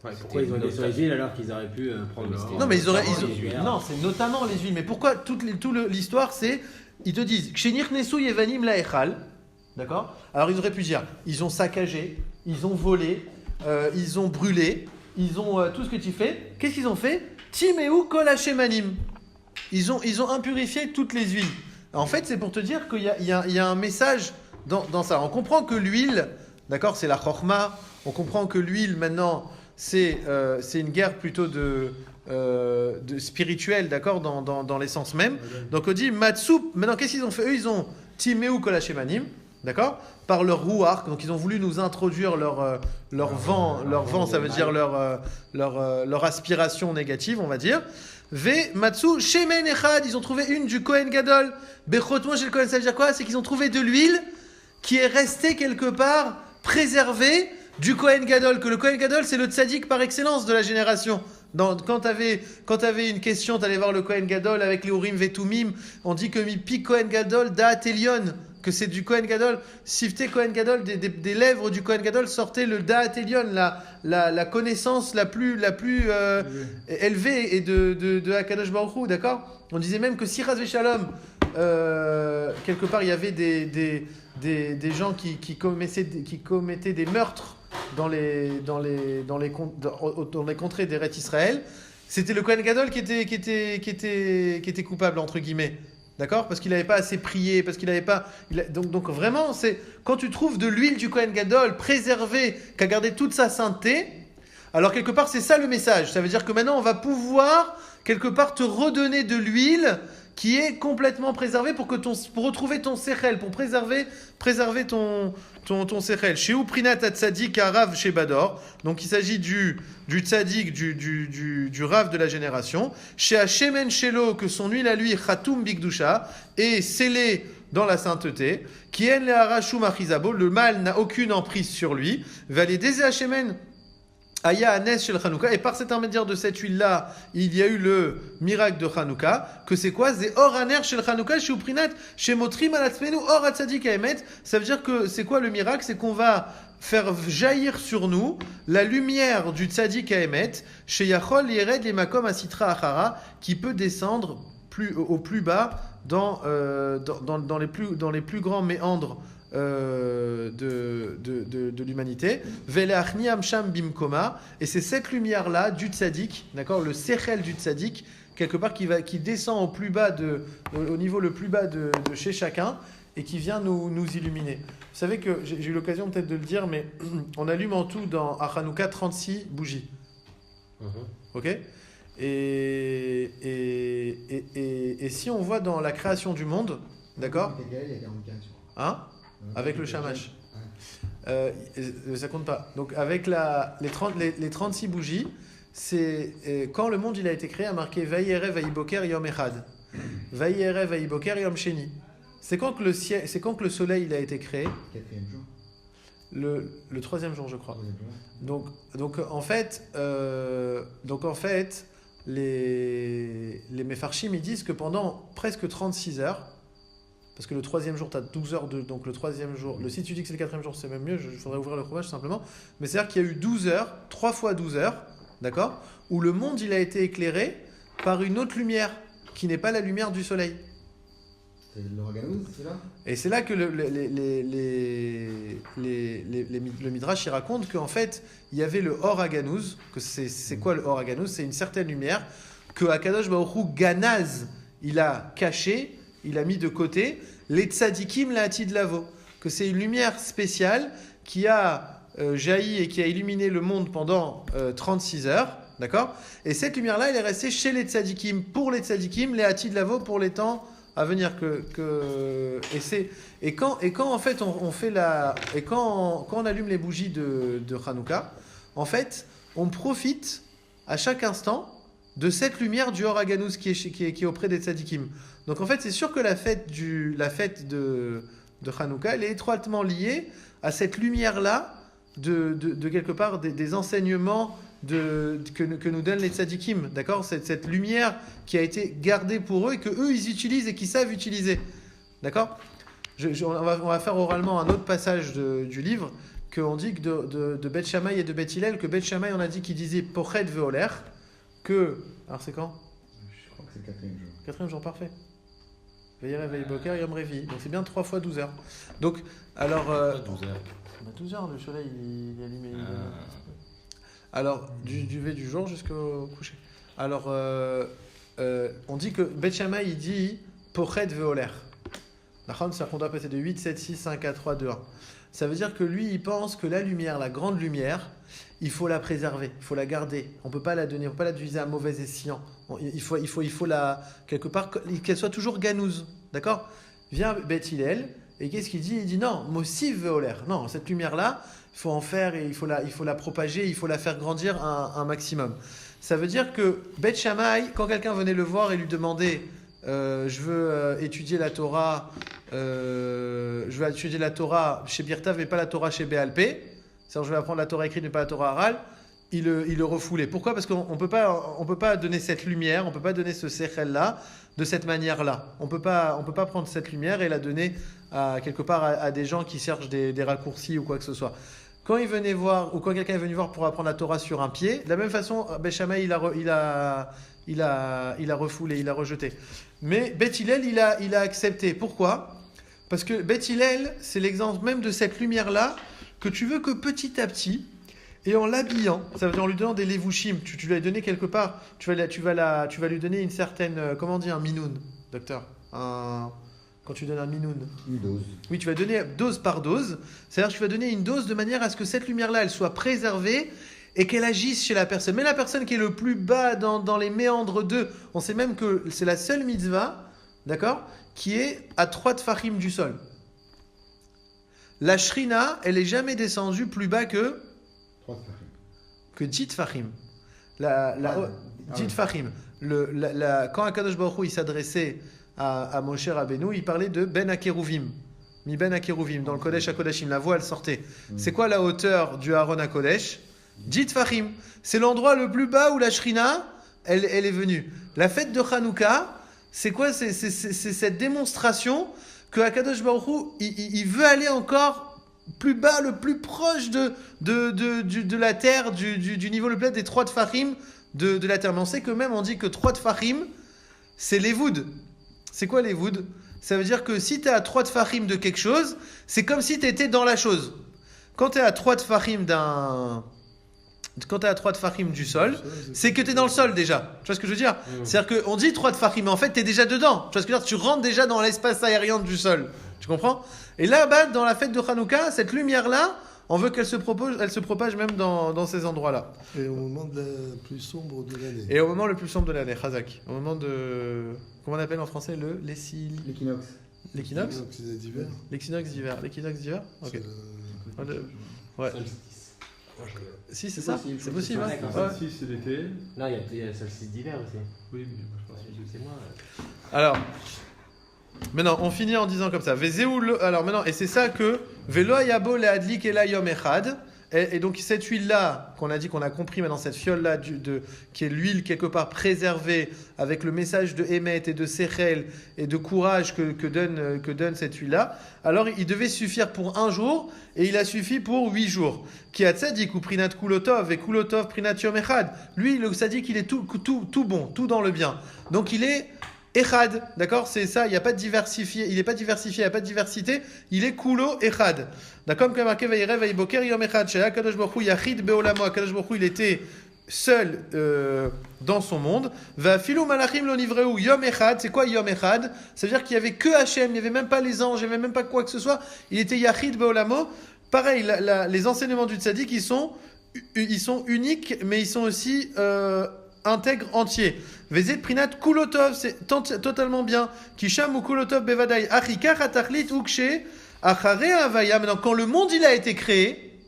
Ouais, pourquoi ils ont été sur les huiles alors qu'ils auraient pu prendre l'or?
Non, mais non, c'est notamment les huiles. Mais pourquoi l'histoire, c'est ils te disent Kshenir Nesu Yevanim Laechal, d'accord? Alors ils auraient pu dire ils ont saccagé, ils ont volé, ils ont brûlé, ils ont tout ce que tu fais. Qu'est-ce qu'ils ont fait? Timeu Kol Hashemanim. Ils ont impurifié toutes les huiles. En fait, c'est pour te dire qu'il y a un message dans ça. On comprend que l'huile, d'accord, c'est la chorma. On comprend que l'huile, maintenant, c'est une guerre plutôt de spirituelle, d'accord, dans l'essence même. Donc on dit Matsoup. Maintenant, qu'est-ce qu'ils ont fait? Eux, ils ont Timeu Kol Hashemanim, d'accord, par leur rouark. Donc ils ont voulu nous introduire leur vent, ça veut dire leur aspiration négative, on va dire. Ve Matsu Shemen Echad, ils ont trouvé une du Kohen Gadol. Bechotmo chez le Kohen, ça veut dire quoi? C'est qu'ils ont trouvé de l'huile qui est restée quelque part préservée du Kohen Gadol. Que le Kohen Gadol, c'est le tzaddik par excellence de la génération. Quand t'avais une question, t'allais voir le Kohen Gadol avec les Urim Vetumim. On dit que Mipi Kohen Gadol Da'at Elyon, que c'est du Kohen Gadol, Sifte Kohen Gadol, des lèvres du Kohen Gadol sortait le Da'at Elyon, la connaissance la plus élevée et de Hakadosh Baruch Hu, d'accord? On disait même que si Ras Veshalom, quelque part il y avait des gens qui commettaient des meurtres dans les contrées d'Eretz Israël, c'était le Kohen Gadol qui était coupable entre guillemets. D'accord? Parce qu'il n'avait pas assez prié, parce qu'il n'avait pas... Donc vraiment, c'est quand tu trouves de l'huile du Kohen Gadol préservée, qui a gardé toute sa sainteté, alors quelque part, c'est ça le message. Ça veut dire que maintenant, on va pouvoir, quelque part, te redonner de l'huile qui est complètement préservée pour retrouver ton sechel, pour préserver ton sechel. Chez Uprinat Tzadik Arav chez Bador. Donc il s'agit du tzadik, du rav de la génération. Chez Hashemen Shelo, que son huile à lui, Khatoum Bigdusha, est scellée dans la sainteté. Qui en le Harashum Achizabo, le mal n'a aucune emprise sur lui. Validez Hashemen. Aya Anes shel Hanouka, et par cet intermédiaire de cette huile-là, il y a eu le miracle de Hanouka, que c'est quoi? C'est Or Aner shel Hanouka, chez Uprinat, chez Motrim Alatzmenu, Or Atzadik Aemet. Ça veut dire que c'est quoi le miracle? C'est qu'on va faire jaillir sur nous la lumière du Tzadik Aemet, chez Yachol Yered Lemakom Asitra Achara, qui peut descendre au plus bas dans les plus grands méandres de l'humanité. Velachniam Sham Bimkoma, et c'est cette lumière-là du tzaddik, d'accord, le sechel du tzaddik, quelque part qui descend au niveau le plus bas de chez chacun et qui vient nous illuminer. Vous savez que j'ai eu l'occasion peut-être de le dire, mais on allume en tout à Hanouka 36 bougies. Ok? Et si on voit dans la création du monde, d'accord? Hein? Avec le shamash. Ça compte pas. Donc avec les 36 bougies, c'est quand le monde il a été créé, a marqué Vayere Vayiboker Yom Echad. Vayere Vayiboker Yom Sheni. C'est quand que le soleil il a été créé?
Quatrième jour.
Le troisième jour, je crois. Donc en fait, les Mefarshim ils disent que pendant presque 36 heures, parce que le troisième jour, tu as 12 heures donc le troisième jour, si tu dis que c'est le quatrième jour, c'est même mieux, il faudrait ouvrir le chromages simplement, mais c'est-à-dire qu'il y a eu 12 heures, 3 fois 12 heures, d'accord, où le monde il a été éclairé par une autre lumière, qui n'est pas la lumière du soleil.
C'est l'organouz, c'est là?
Et c'est là que le Midrash il raconte qu'en fait, il y avait le Or Haganouz, que c'est quoi le Or Haganouz? C'est une certaine lumière que Akadosh Baruch Hu Ganaz, il a caché, il a mis de côté, les tzadikim la atid lavo, que c'est une lumière spéciale qui a jailli et qui a illuminé le monde pendant 36 heures, d'accord? Et cette lumière-là, elle est restée chez les tzadikim, pour les tzadikim, les Hatid Lavo, pour les temps à venir. Et quand en fait quand on allume les bougies de Hanouka, en fait, on profite à chaque instant de cette lumière du Or HaGanuz qui est auprès des tzadikim. Donc en fait, c'est sûr que la fête de Hanouka, elle est étroitement liée à cette lumière-là de quelque part des enseignements que nous donnent les tzadikim, d'accord? Cette lumière qui a été gardée pour eux et que eux ils utilisent et qu'ils savent utiliser, d'accord? On va faire oralement un autre passage du livre qu'on dit que de Beth Shammai et de Beth Hillel, que Beth Shammai on a dit qu'il disait Pochet veoler, que alors c'est quand?
Je crois que c'est le 4e jour.
4e jour, parfait. Veillere Veiboker Yom Revi, donc c'est bien 3 fois 12 heures. Donc alors
12 heures.
12 heures, le soleil il est allumé. Alors, du lever du jour jusqu'au coucher. Alors, on dit que Beth Shammai, il dit Pochet veoler. C'est-à-dire qu'on doit passer de 8, 7, 6, 5, 4, 3, 2, 1. Ça veut dire que lui, il pense que la lumière, la grande lumière, il faut la préserver, il faut la garder. On ne peut pas la donner, on ne peut pas la utiliser à mauvais escient. Il faut la, quelque part, qu'elle soit toujours ganouse. D'accord? Vient Beth Hillel, et qu'est-ce qu'il dit? Il dit non, Mossiv veoler. Non, cette lumière-là, il faut en faire et il faut la propager, il faut la faire grandir un maximum. Ça veut dire que Beth Shammai, quand quelqu'un venait le voir et lui demandait je veux étudier la Torah, chez Birtav mais pas la Torah chez Béalpé, c'est-à-dire je vais apprendre la Torah écrite mais pas la Torah orale, il le refoulait. Pourquoi? Parce qu'on peut pas donner cette lumière, on peut pas donner ce sechel-là de cette manière-là. On peut pas prendre cette lumière et la donner quelque part à des gens qui cherchent des raccourcis ou quoi que ce soit. Quand il venait voir, ou quand quelqu'un est venu voir pour apprendre la Torah sur un pied, de la même façon, Beth Shammai, il a refoulé, il a rejeté. Mais Beth Hillel, il a accepté. Pourquoi? Parce que Beth Hillel, c'est l'exemple même de cette lumière-là que tu veux que petit à petit, et en l'habillant, ça veut dire en lui donnant des levushim, tu lui as donné quelque part, tu vas lui donner une certaine, comment on dit un minoun, docteur, quand tu donnes un minoun.
Une dose.
Oui, tu vas donner dose par dose, c'est-à-dire que tu vas donner une dose de manière à ce que cette lumière-là, elle soit préservée et qu'elle agisse chez la personne. Mais la personne qui est le plus bas dans les méandres d'eux, on sait même que c'est la seule mitzvah, d'accord, qui est à 3 tfachim du sol. La shrina, elle est jamais descendue plus bas que 10 tfachim. 10 tfachim. Quand Akadosh Baruch Hu, il s'adressait à Moshe Rabbeinu, il parlait de Ben Akeruvim. Mi Ben Akeruvim, dans le Kodesh HaKodashim, la voix elle sortait. C'est quoi la hauteur du Aaron HaKodesh? 10 tfachim. C'est l'endroit le plus bas où la shrina, elle est venue. La fête de Hanouka, c'est quoi? C'est cette démonstration que Akadosh Baruch Hu, il veut aller encore plus bas, le plus proche de la terre, du niveau le plus bas des 3 tfachim de la terre. Mais on sait que même, on dit que 3 tfachim, c'est l'évoud. C'est quoi l'évoud? Ça veut dire que si tu es à 3 tfachim de quelque chose, c'est comme si tu étais dans la chose. Quand tu es à 3 tfachim du sol, c'est que tu es dans le sol déjà. Tu vois ce que je veux dire? C'est-à-dire qu'on dit 3 tfachim, mais en fait tu es déjà dedans. Tu vois ce que je veux dire? Tu rentres déjà dans l'espace aérien du sol. Tu comprends? Et là-bas, dans la fête de Hanouka, cette lumière-là, on veut qu'elle se propage même dans ces endroits-là.
Et au moment le plus sombre de l'année.
Et au moment le plus sombre de l'année, Chazak. Au moment de... Comment on appelle en français
L'équinoxe.
L'équinoxe?
C'est d'hiver.
L'équinoxe d'hiver. L'équinoxe d'hiver? Ok. Ouais. Si, c'est ça. C'est possible.
Ouais.
Ouais.
Si, c'est l'été.
Non, il y a le solstice d'hiver aussi.
Oui, mais moi, je pense que
C'est moi.
Alors, maintenant, on finit en disant comme ça. Alors maintenant, et c'est ça que Velo Ayabo le Adlik Ela Yom Echad. Et donc cette huile-là, qu'on a dit qu'on a compris maintenant, cette fiole-là, qui est l'huile quelque part préservée, avec le message de Hémet et de Sechel et de courage que donne cette huile-là, alors il devait suffire pour 1 jour, et il a suffi pour 8 jours. Qui a tzadik ou prinat kulotov, et kulotov prinat yom echad. Lui, le tzadik, il est tout bon, tout dans le bien. Donc il est Echad, d'accord? C'est ça, il n'y a pas de diversifié, il n'est pas diversifié, il n'y a pas de diversité, il est Kulo Echad. D'accord? Comme marqué Vaïre Vaïboker Yom Echad, Shaya Kadosh Baruch Hu Yachid Beolamo, Kadosh Baruch Hu, il était seul dans son monde. Va Filou Malachim Lo Nivreu Yom Echad, c'est quoi Yom Echad? Ça veut dire qu'il n'y avait que Hachem, il n'y avait même pas les anges, il n'y avait même pas quoi que ce soit, il était Yachid Beolamo. Pareil, les enseignements du tzaddik, ils sont ils sont uniques, mais ils sont aussi intègres, entiers. Vezet prinat kulotov, c'est totalement bien. Kisham ou kulotov bevadai. Achika hatachlit ukshe achare avaya. Maintenant, quand le monde il a été créé,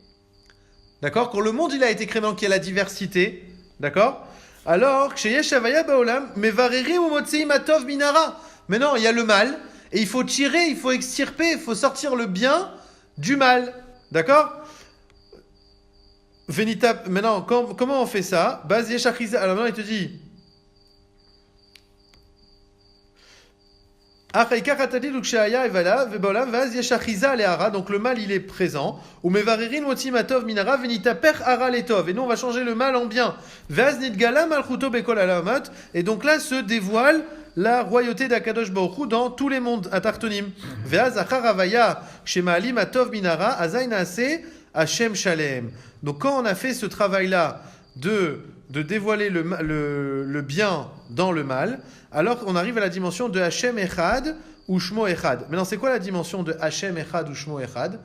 d'accord, quand le monde il a été créé, donc il y a la diversité, d'accord. Alors, ksheyesh avaya baolam, mevareri ou motzei matov minara. Maintenant, il y a le mal et il faut tirer, il faut extirper, il faut sortir le bien du mal, d'accord. Venita, maintenant, comment on fait ça? Baz yeshachiza. Alors maintenant, il te dit. Donc le mal il est présent. Et nous on va changer le mal en bien. Et donc là se dévoile la royauté d'Akadosh Baruch Hu dans tous les mondes atartonim. Donc quand on a fait ce travail-là de dévoiler le bien dans le mal, alors on arrive à la dimension de Hashem Echad ou Shmo Echad. Maintenant, c'est quoi la dimension de Hashem Echad ou Shmo Echad?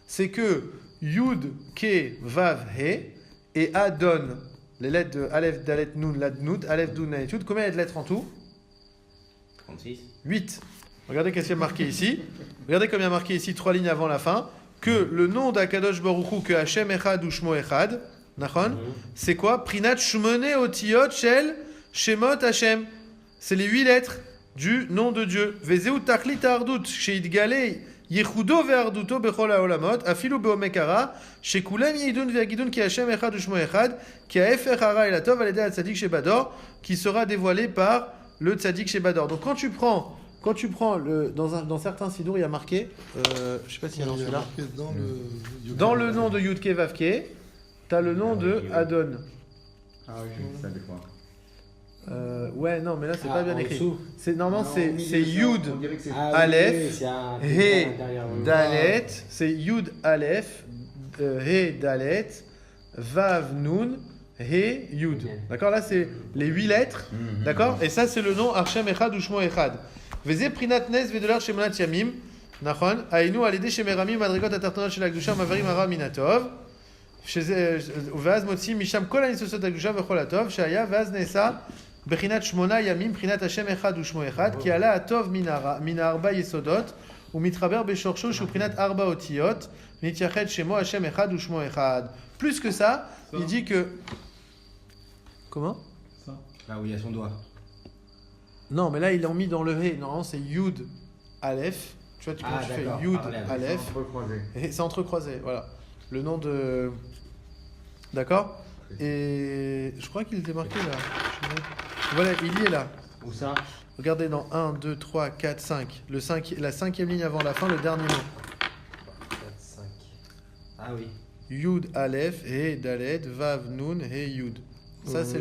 C'est que Yud, Ke, Vav, He et Adon, les lettres de Aleph, Dalet, Nun, Lad, Nud, Aleph, Dun, Nalet, Yud, combien il y a de lettres en tout?
36.
8. Regardez qu'est-ce qu'il y a marqué ici. Regardez comme il y a marqué ici 3 lignes avant la fin. Que le nom d'Akadosh Baruch Hu, que Hashem Echad ou Shmo Echad, c'est quoi? Prinat Shmone Otiyot Shel Shemot Hashem. C'est les 8 lettres du nom de Dieu. Vezeu Tachlit Ardut Sheidgale Yechudo Ve'arduto Bechol HaOlamot Afilu Be'omekara Shekulam Yidun Ve'agidun Ki Hashem Echad ou Shmo Echad Ki Ha'efer Hara Elatov Alede HaTzadik Shebador, qui sera dévoilé par le Tzadik Shebador. Donc quand tu prends dans certains sidour, il y a marqué, je sais pas s'il y a dans celui-là, dans le nom de Yudke Vavke, tu as le nom de Adon.
Ah oui, ça des fois.
Ouais, non, mais là c'est pas bien écrit. Normalement c'est Yud
On dirait que c'est
Aleph, He Dalet, c'est Yud Aleph, He Dalet, Vav Nun, He Yud. D'accord, là c'est les 8 lettres, d'accord, et ça c'est le nom Hashem Echad ou Shmo Echad. Veze prinat nes vedolar shemonat yamim, nachon, ainu alide shemeramim madrigot atartonot shel hakdusha mavarim hara minatov, vaz motzi misham kol anisosot hakdusha vechol hatov, shaya vaz nesa beprinat shmona yamim prinat Hashem Echad ou Shmo Echad, ki ala atov min arba yesodot, ou mitraber beshorsho shu prinat arba otiyot, nitiachet shemo Hashem Echad ou Shmo Echad. Plus que ça, il dit que... Comment?
Là où il y a son doigt.
Non, mais là, ils l'ont mis dans le He. Normalement, c'est Yud Aleph. Tu vois, quand tu fais Yud Aleph, et c'est entrecroisé. Voilà. Le nom de... D'accord? Et je crois qu'il était marqué là. Voilà, il y est là.
Où ça?
Regardez dans 1, 2, 3, 4, 5. La 5e ligne avant la fin, le dernier mot.
4, 5. Ah oui.
Yud Aleph, He Dalet, Vav Nun, He Yud. Ça, c'est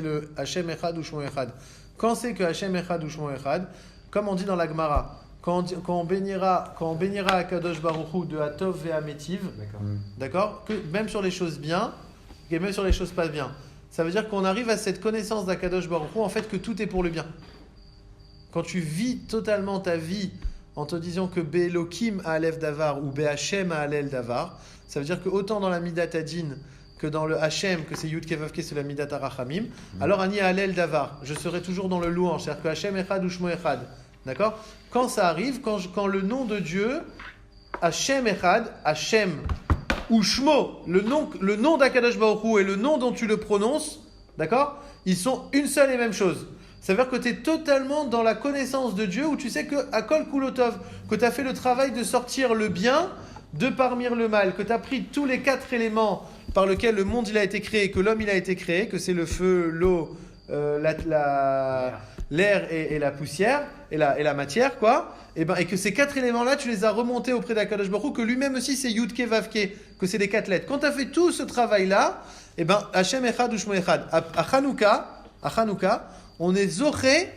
le Hashem Echad ou Shmo Echad. Quand c'est que Hashem Echad ou Shmo Echad, comme on dit dans la Gemara, quand on bénira Akadosh Baruch Hu de Atov Ve'ametiv, d'accord, que même sur les choses bien, et même sur les choses pas bien, ça veut dire qu'on arrive à cette connaissance d'Akadosh Baruch Hu, en fait, que tout est pour le bien. Quand tu vis totalement ta vie en te disant que Be'elokim Alef Davar ou Be'Hashem Alel Davar, ça veut dire que autant dans la Midat Adin que dans le Hachem, que c'est Yud Kevavke, c'est la Midat Arachamim, alors Ani Alel Davar, je serai toujours dans le louange, c'est-à-dire que Hachem Echad ou Shmo Echad, d'accord? Quand ça arrive, quand le nom de Dieu, Hachem Echad, Hachem ou Shmo, le nom d'Akadosh Baruch Hu et le nom dont tu le prononces, d'accord? Ils sont une seule et même chose. Ça veut dire que tu es totalement dans la connaissance de Dieu, où tu sais que Akol Kulotov, que tu as fait le travail de sortir le bien de parmi le mal, que tu as pris tous les 4 éléments par lesquels le monde il a été créé, que l'homme il a été créé, que c'est le feu, l'eau, l'air et la poussière, et la matière, quoi, et que ces 4 éléments-là, tu les as remontés auprès d'Akadosh Baruch Hu, que lui-même aussi c'est Yudke Vavke, que c'est les 4 lettres. Quand tu as fait tout ce travail-là, Hashem Echad ou Shmo Echad, à Chanukah, on est zoché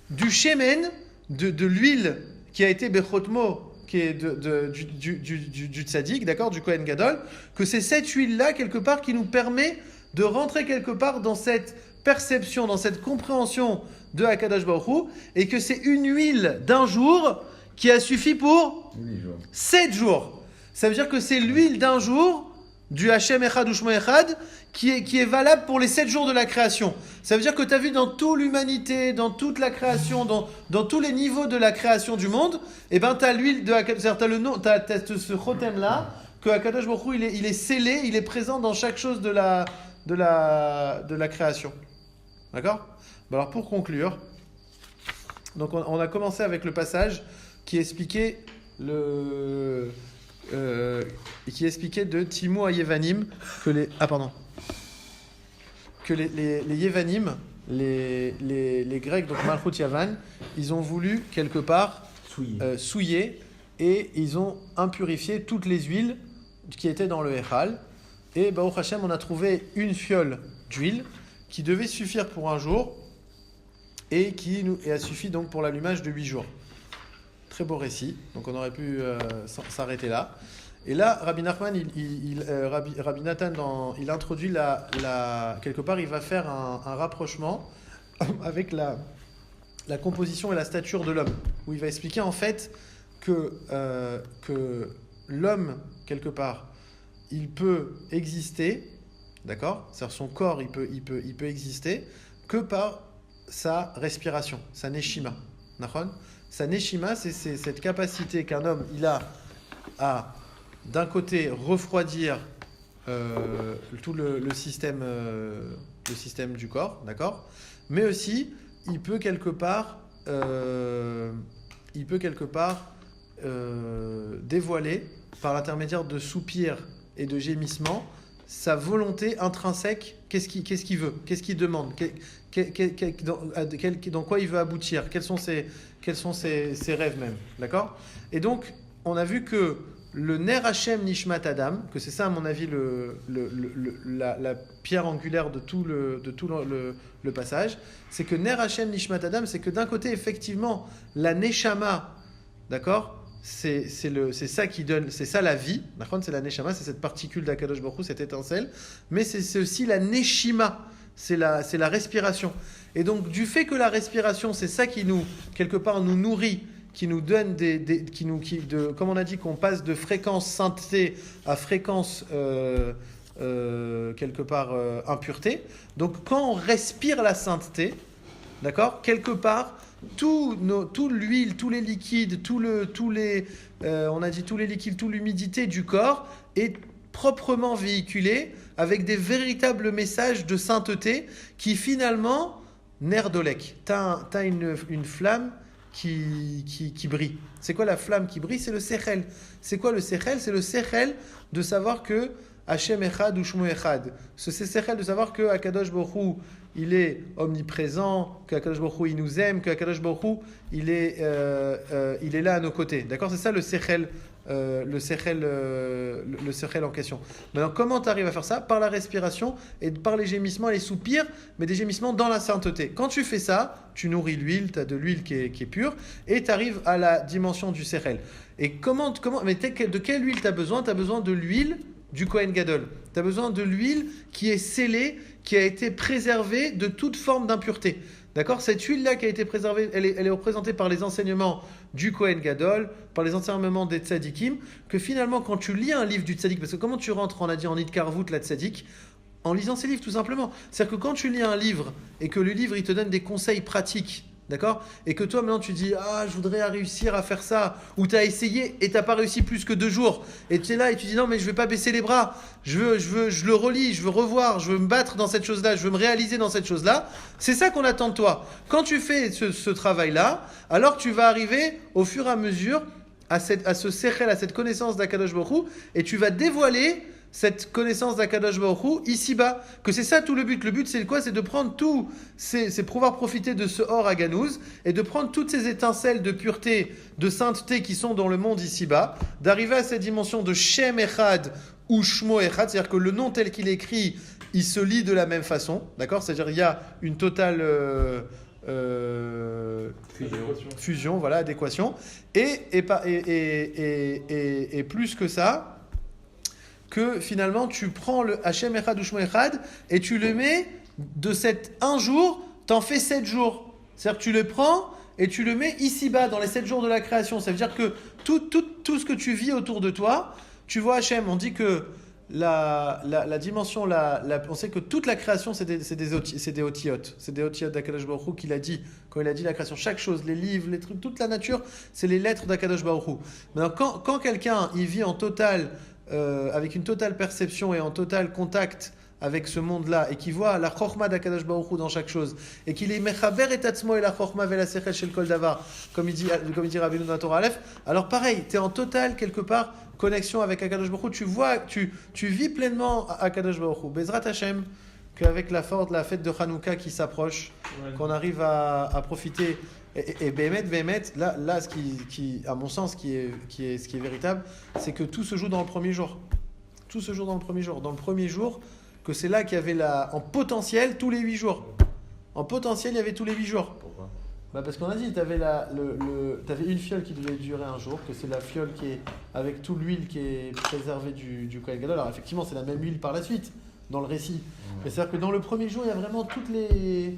du shemen, de l'huile qui a été Bechotmo, qui est du tzaddik, d'accord, du Kohen Gadol, que c'est cette huile-là, quelque part, qui nous permet de rentrer quelque part dans cette perception, dans cette compréhension de Hakadosh Baruch Hu, et que c'est une huile d'un jour qui a suffi pour 7 jours. Ça veut dire que c'est l'huile d'un jour du Hashem Echad Ushmo Echad qui est valable pour les 7 jours de la création. Ça veut dire que tu as vu dans toute l'humanité, dans toute la création, dans tous les niveaux de la création du monde, et ben tu as l'huile de c'est-à-dire tu as le nom, tu as ce chotem là que Akadosh Baruch Hu, il est scellé, il est présent dans chaque chose de la création. D'accord ? Ben alors pour conclure, donc on a commencé avec le passage qui expliquait qui expliquait de Timou à Yevanim que les Yevanim, les Grecs, donc Malchut Yavan, ils ont voulu quelque part souiller et ils ont impurifié toutes les huiles qui étaient dans le Echal. Et Baruch Hashem, on a trouvé une fiole d'huile qui devait suffire pour un jour et qui a suffi donc pour l'allumage de 8 jours. Très beau récit, donc on aurait pu s'arrêter là. Et là, Rabbi Nachman, Rabbi Nathan, il introduit quelque part, il va faire un rapprochement avec la composition et la stature de l'homme, où il va expliquer en fait que l'homme, quelque part, il peut exister, d'accord ? C'est-à-dire son corps, il peut exister que par sa respiration, sa neshima. Nachon ? Sa neshima, c'est cette capacité qu'un homme il a à, d'un côté, refroidir tout le système du corps, d'accord ? Mais aussi, il peut quelque part dévoiler, par l'intermédiaire de soupirs et de gémissements, sa volonté intrinsèque. Qu'est-ce qu'il veut ? Qu'est-ce qu'il demande ? Dans quoi il veut aboutir ? Quels sont ses rêves même, d'accord ? Et donc, on a vu que le Ner Hashem Nishmat Adam, que c'est ça à mon avis la pierre angulaire de tout le passage, c'est que Ner Hashem Nishmat Adam, c'est que d'un côté, effectivement, la Neshama, d'accord ? C'est ça qui donne, c'est ça la vie, d'accord ? C'est la Neshama, c'est cette particule d'Akadosh Baruch Hu, cette étincelle, mais c'est aussi la Neshima, c'est la respiration. Et donc, du fait que la respiration, c'est ça qui nous, quelque part, nous nourrit, qui nous donne comme on a dit, qu'on passe de fréquence sainteté à fréquence, quelque part, impureté. Donc, quand on respire la sainteté, d'accord, quelque part, toute l'huile, tous les liquides, tous les liquides, toute l'humidité du corps est proprement véhiculée avec des véritables messages de sainteté qui finalement, nerdolek, t'as une flamme qui brille. C'est quoi la flamme qui brille ? C'est le sechel. C'est quoi le sechel ? C'est le sechel de savoir que Hashem Echad Ushmo Echad. Ce sechel de savoir que Akadosh Baruch Hu, il est omniprésent, que Akadosh Baruch Hu, il nous aime, que Akadosh Baruch Hu, il est là à nos côtés. D'accord ? C'est ça le sechel. Le sechel en question. Maintenant, comment tu arrives à faire ça ? Par la respiration et par les gémissements et les soupirs, mais des gémissements dans la sainteté. Quand tu fais ça, tu nourris l'huile, tu as de l'huile qui est pure, et tu arrives à la dimension du sechel. Et de quelle huile tu as besoin ? Tu as besoin de l'huile du Kohen Gadol. Tu as besoin de l'huile qui est scellée, qui a été préservée de toute forme d'impureté. D'accord ? Cette huile-là qui a été préservée, elle est représentée par les enseignements du Kohen Gadol, par les enseignements des tzadikim, que finalement, quand tu lis un livre du tzadik, parce que comment tu rentres, on a dit en Idkarvout, la tzadik, en lisant ces livres, tout simplement. C'est-à-dire que quand tu lis un livre, et que le livre, il te donne des conseils pratiques, d'accord ? Et que toi, maintenant, tu dis « Ah, je voudrais réussir à faire ça », ou tu as essayé et tu n'as pas réussi plus que 2 jours, et tu es là et tu dis « Non, mais je ne vais pas baisser les bras, je le relis, je veux revoir, je veux me battre dans cette chose-là, je veux me réaliser dans cette chose-là », c'est ça qu'on attend de toi. Quand tu fais ce travail-là, alors tu vas arriver au fur et à mesure à ce sechel, à cette connaissance d'Akadosh Baruch Hu, et tu vas dévoiler cette connaissance d'Akadosh Baruch Hu ici-bas, que c'est ça tout le but. Le but, c'est quoi ? C'est de prendre c'est pouvoir profiter de ce or à Ganouz et de prendre toutes ces étincelles de pureté, de sainteté qui sont dans le monde ici-bas, d'arriver à cette dimension de Shem Echad ou Shmo Echad, c'est-à-dire que le nom tel qu'il est écrit, il se lit de la même façon, d'accord ? C'est-à-dire il y a une totale fusion, voilà, adéquation, et plus que ça, que finalement tu prends le Hashem Echad ou Shmo Echad et tu le mets de cet un jour, t'en fais 7 jours. C'est-à-dire que tu le prends et tu le mets ici-bas dans les 7 jours de la création. Ça veut dire que tout ce que tu vis autour de toi, tu vois Hashem, on dit que la dimension, on sait que toute la création, c'est des otiyot. C'est des otiyot d'Akadosh Baruch Hu qu'il a dit, quand il a dit la création. Chaque chose, les livres, les trucs, toute la nature, c'est les lettres d'Akadosh Baruch Hu. Maintenant, quand quelqu'un, il vit en total, avec une totale perception et en total contact avec ce monde-là, et qui voit la chorma d'Akadosh Baruch Hu dans chaque chose, et qu'il est mechaber et tatzmo et la chorma vela sechel shel kol davar, comme il dit Rabbeinu dans la Torah Aleph, alors pareil, tu es en total, quelque part, connexion avec Akadosh Baruch Hu, tu vois, tu vis pleinement Akadosh Baruch Hu. Bezrat Hashem, qu'avec la fête de Hanouka qui s'approche, qu'on arrive à profiter, et Bémet, là, ce qui, à mon sens, ce qui est véritable, c'est que tout se joue dans le premier jour. Tout se joue dans le premier jour. Dans le premier jour, que c'est là qu'il y avait en potentiel tous les 8 jours. En potentiel, il y avait tous les 8 jours.
Pourquoi?
Parce qu'on a dit, tu avais une fiole qui devait durer un jour, que c'est la fiole qui est avec toute l'huile qui est préservée du Kohen Gadol. Alors effectivement, c'est la même huile par la suite, dans le récit. Mais c'est-à-dire que dans le premier jour, il y a vraiment tous les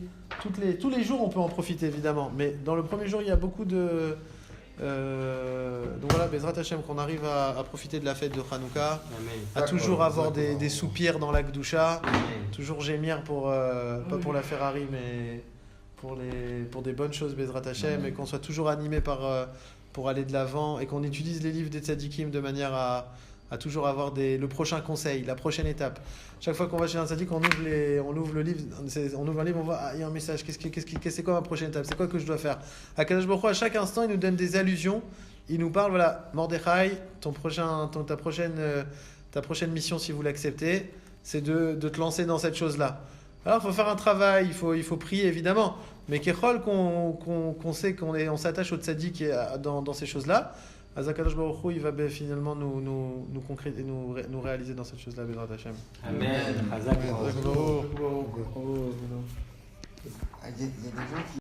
jours, on peut en profiter évidemment. Mais dans le premier jour, il y a beaucoup de... donc voilà, Bezrat Hashem, qu'on arrive à profiter de la fête de Hanouka, à toujours avoir des soupirs dans la Gdusha, toujours gémir pas pour la Ferrari, mais pour des bonnes choses, Bezrat Hashem, et qu'on soit toujours animé pour aller de l'avant, et qu'on utilise les livres des tzadikim de manière à toujours avoir le prochain conseil, la prochaine étape. Chaque fois qu'on va chez un tzadik, on ouvre le livre, on ouvre un livre, on voit, il y a un message, c'est quoi ma prochaine étape, c'est quoi que je dois faire. Akadosh Baruch Hu, à chaque instant, il nous donne des allusions, il nous parle, voilà, Mordechai, ta prochaine mission, si vous l'acceptez, c'est de te lancer dans cette chose-là. Alors, il faut faire un travail, il faut prier, évidemment, mais Kechol, qu'on sait on s'attache au tzadik dans ces choses-là, Akadosh Baruch Hu, il va finalement nous concrétiser, nous réaliser dans cette chose-là, Bezrat Hashem.
Amen.
Il y a des gens qui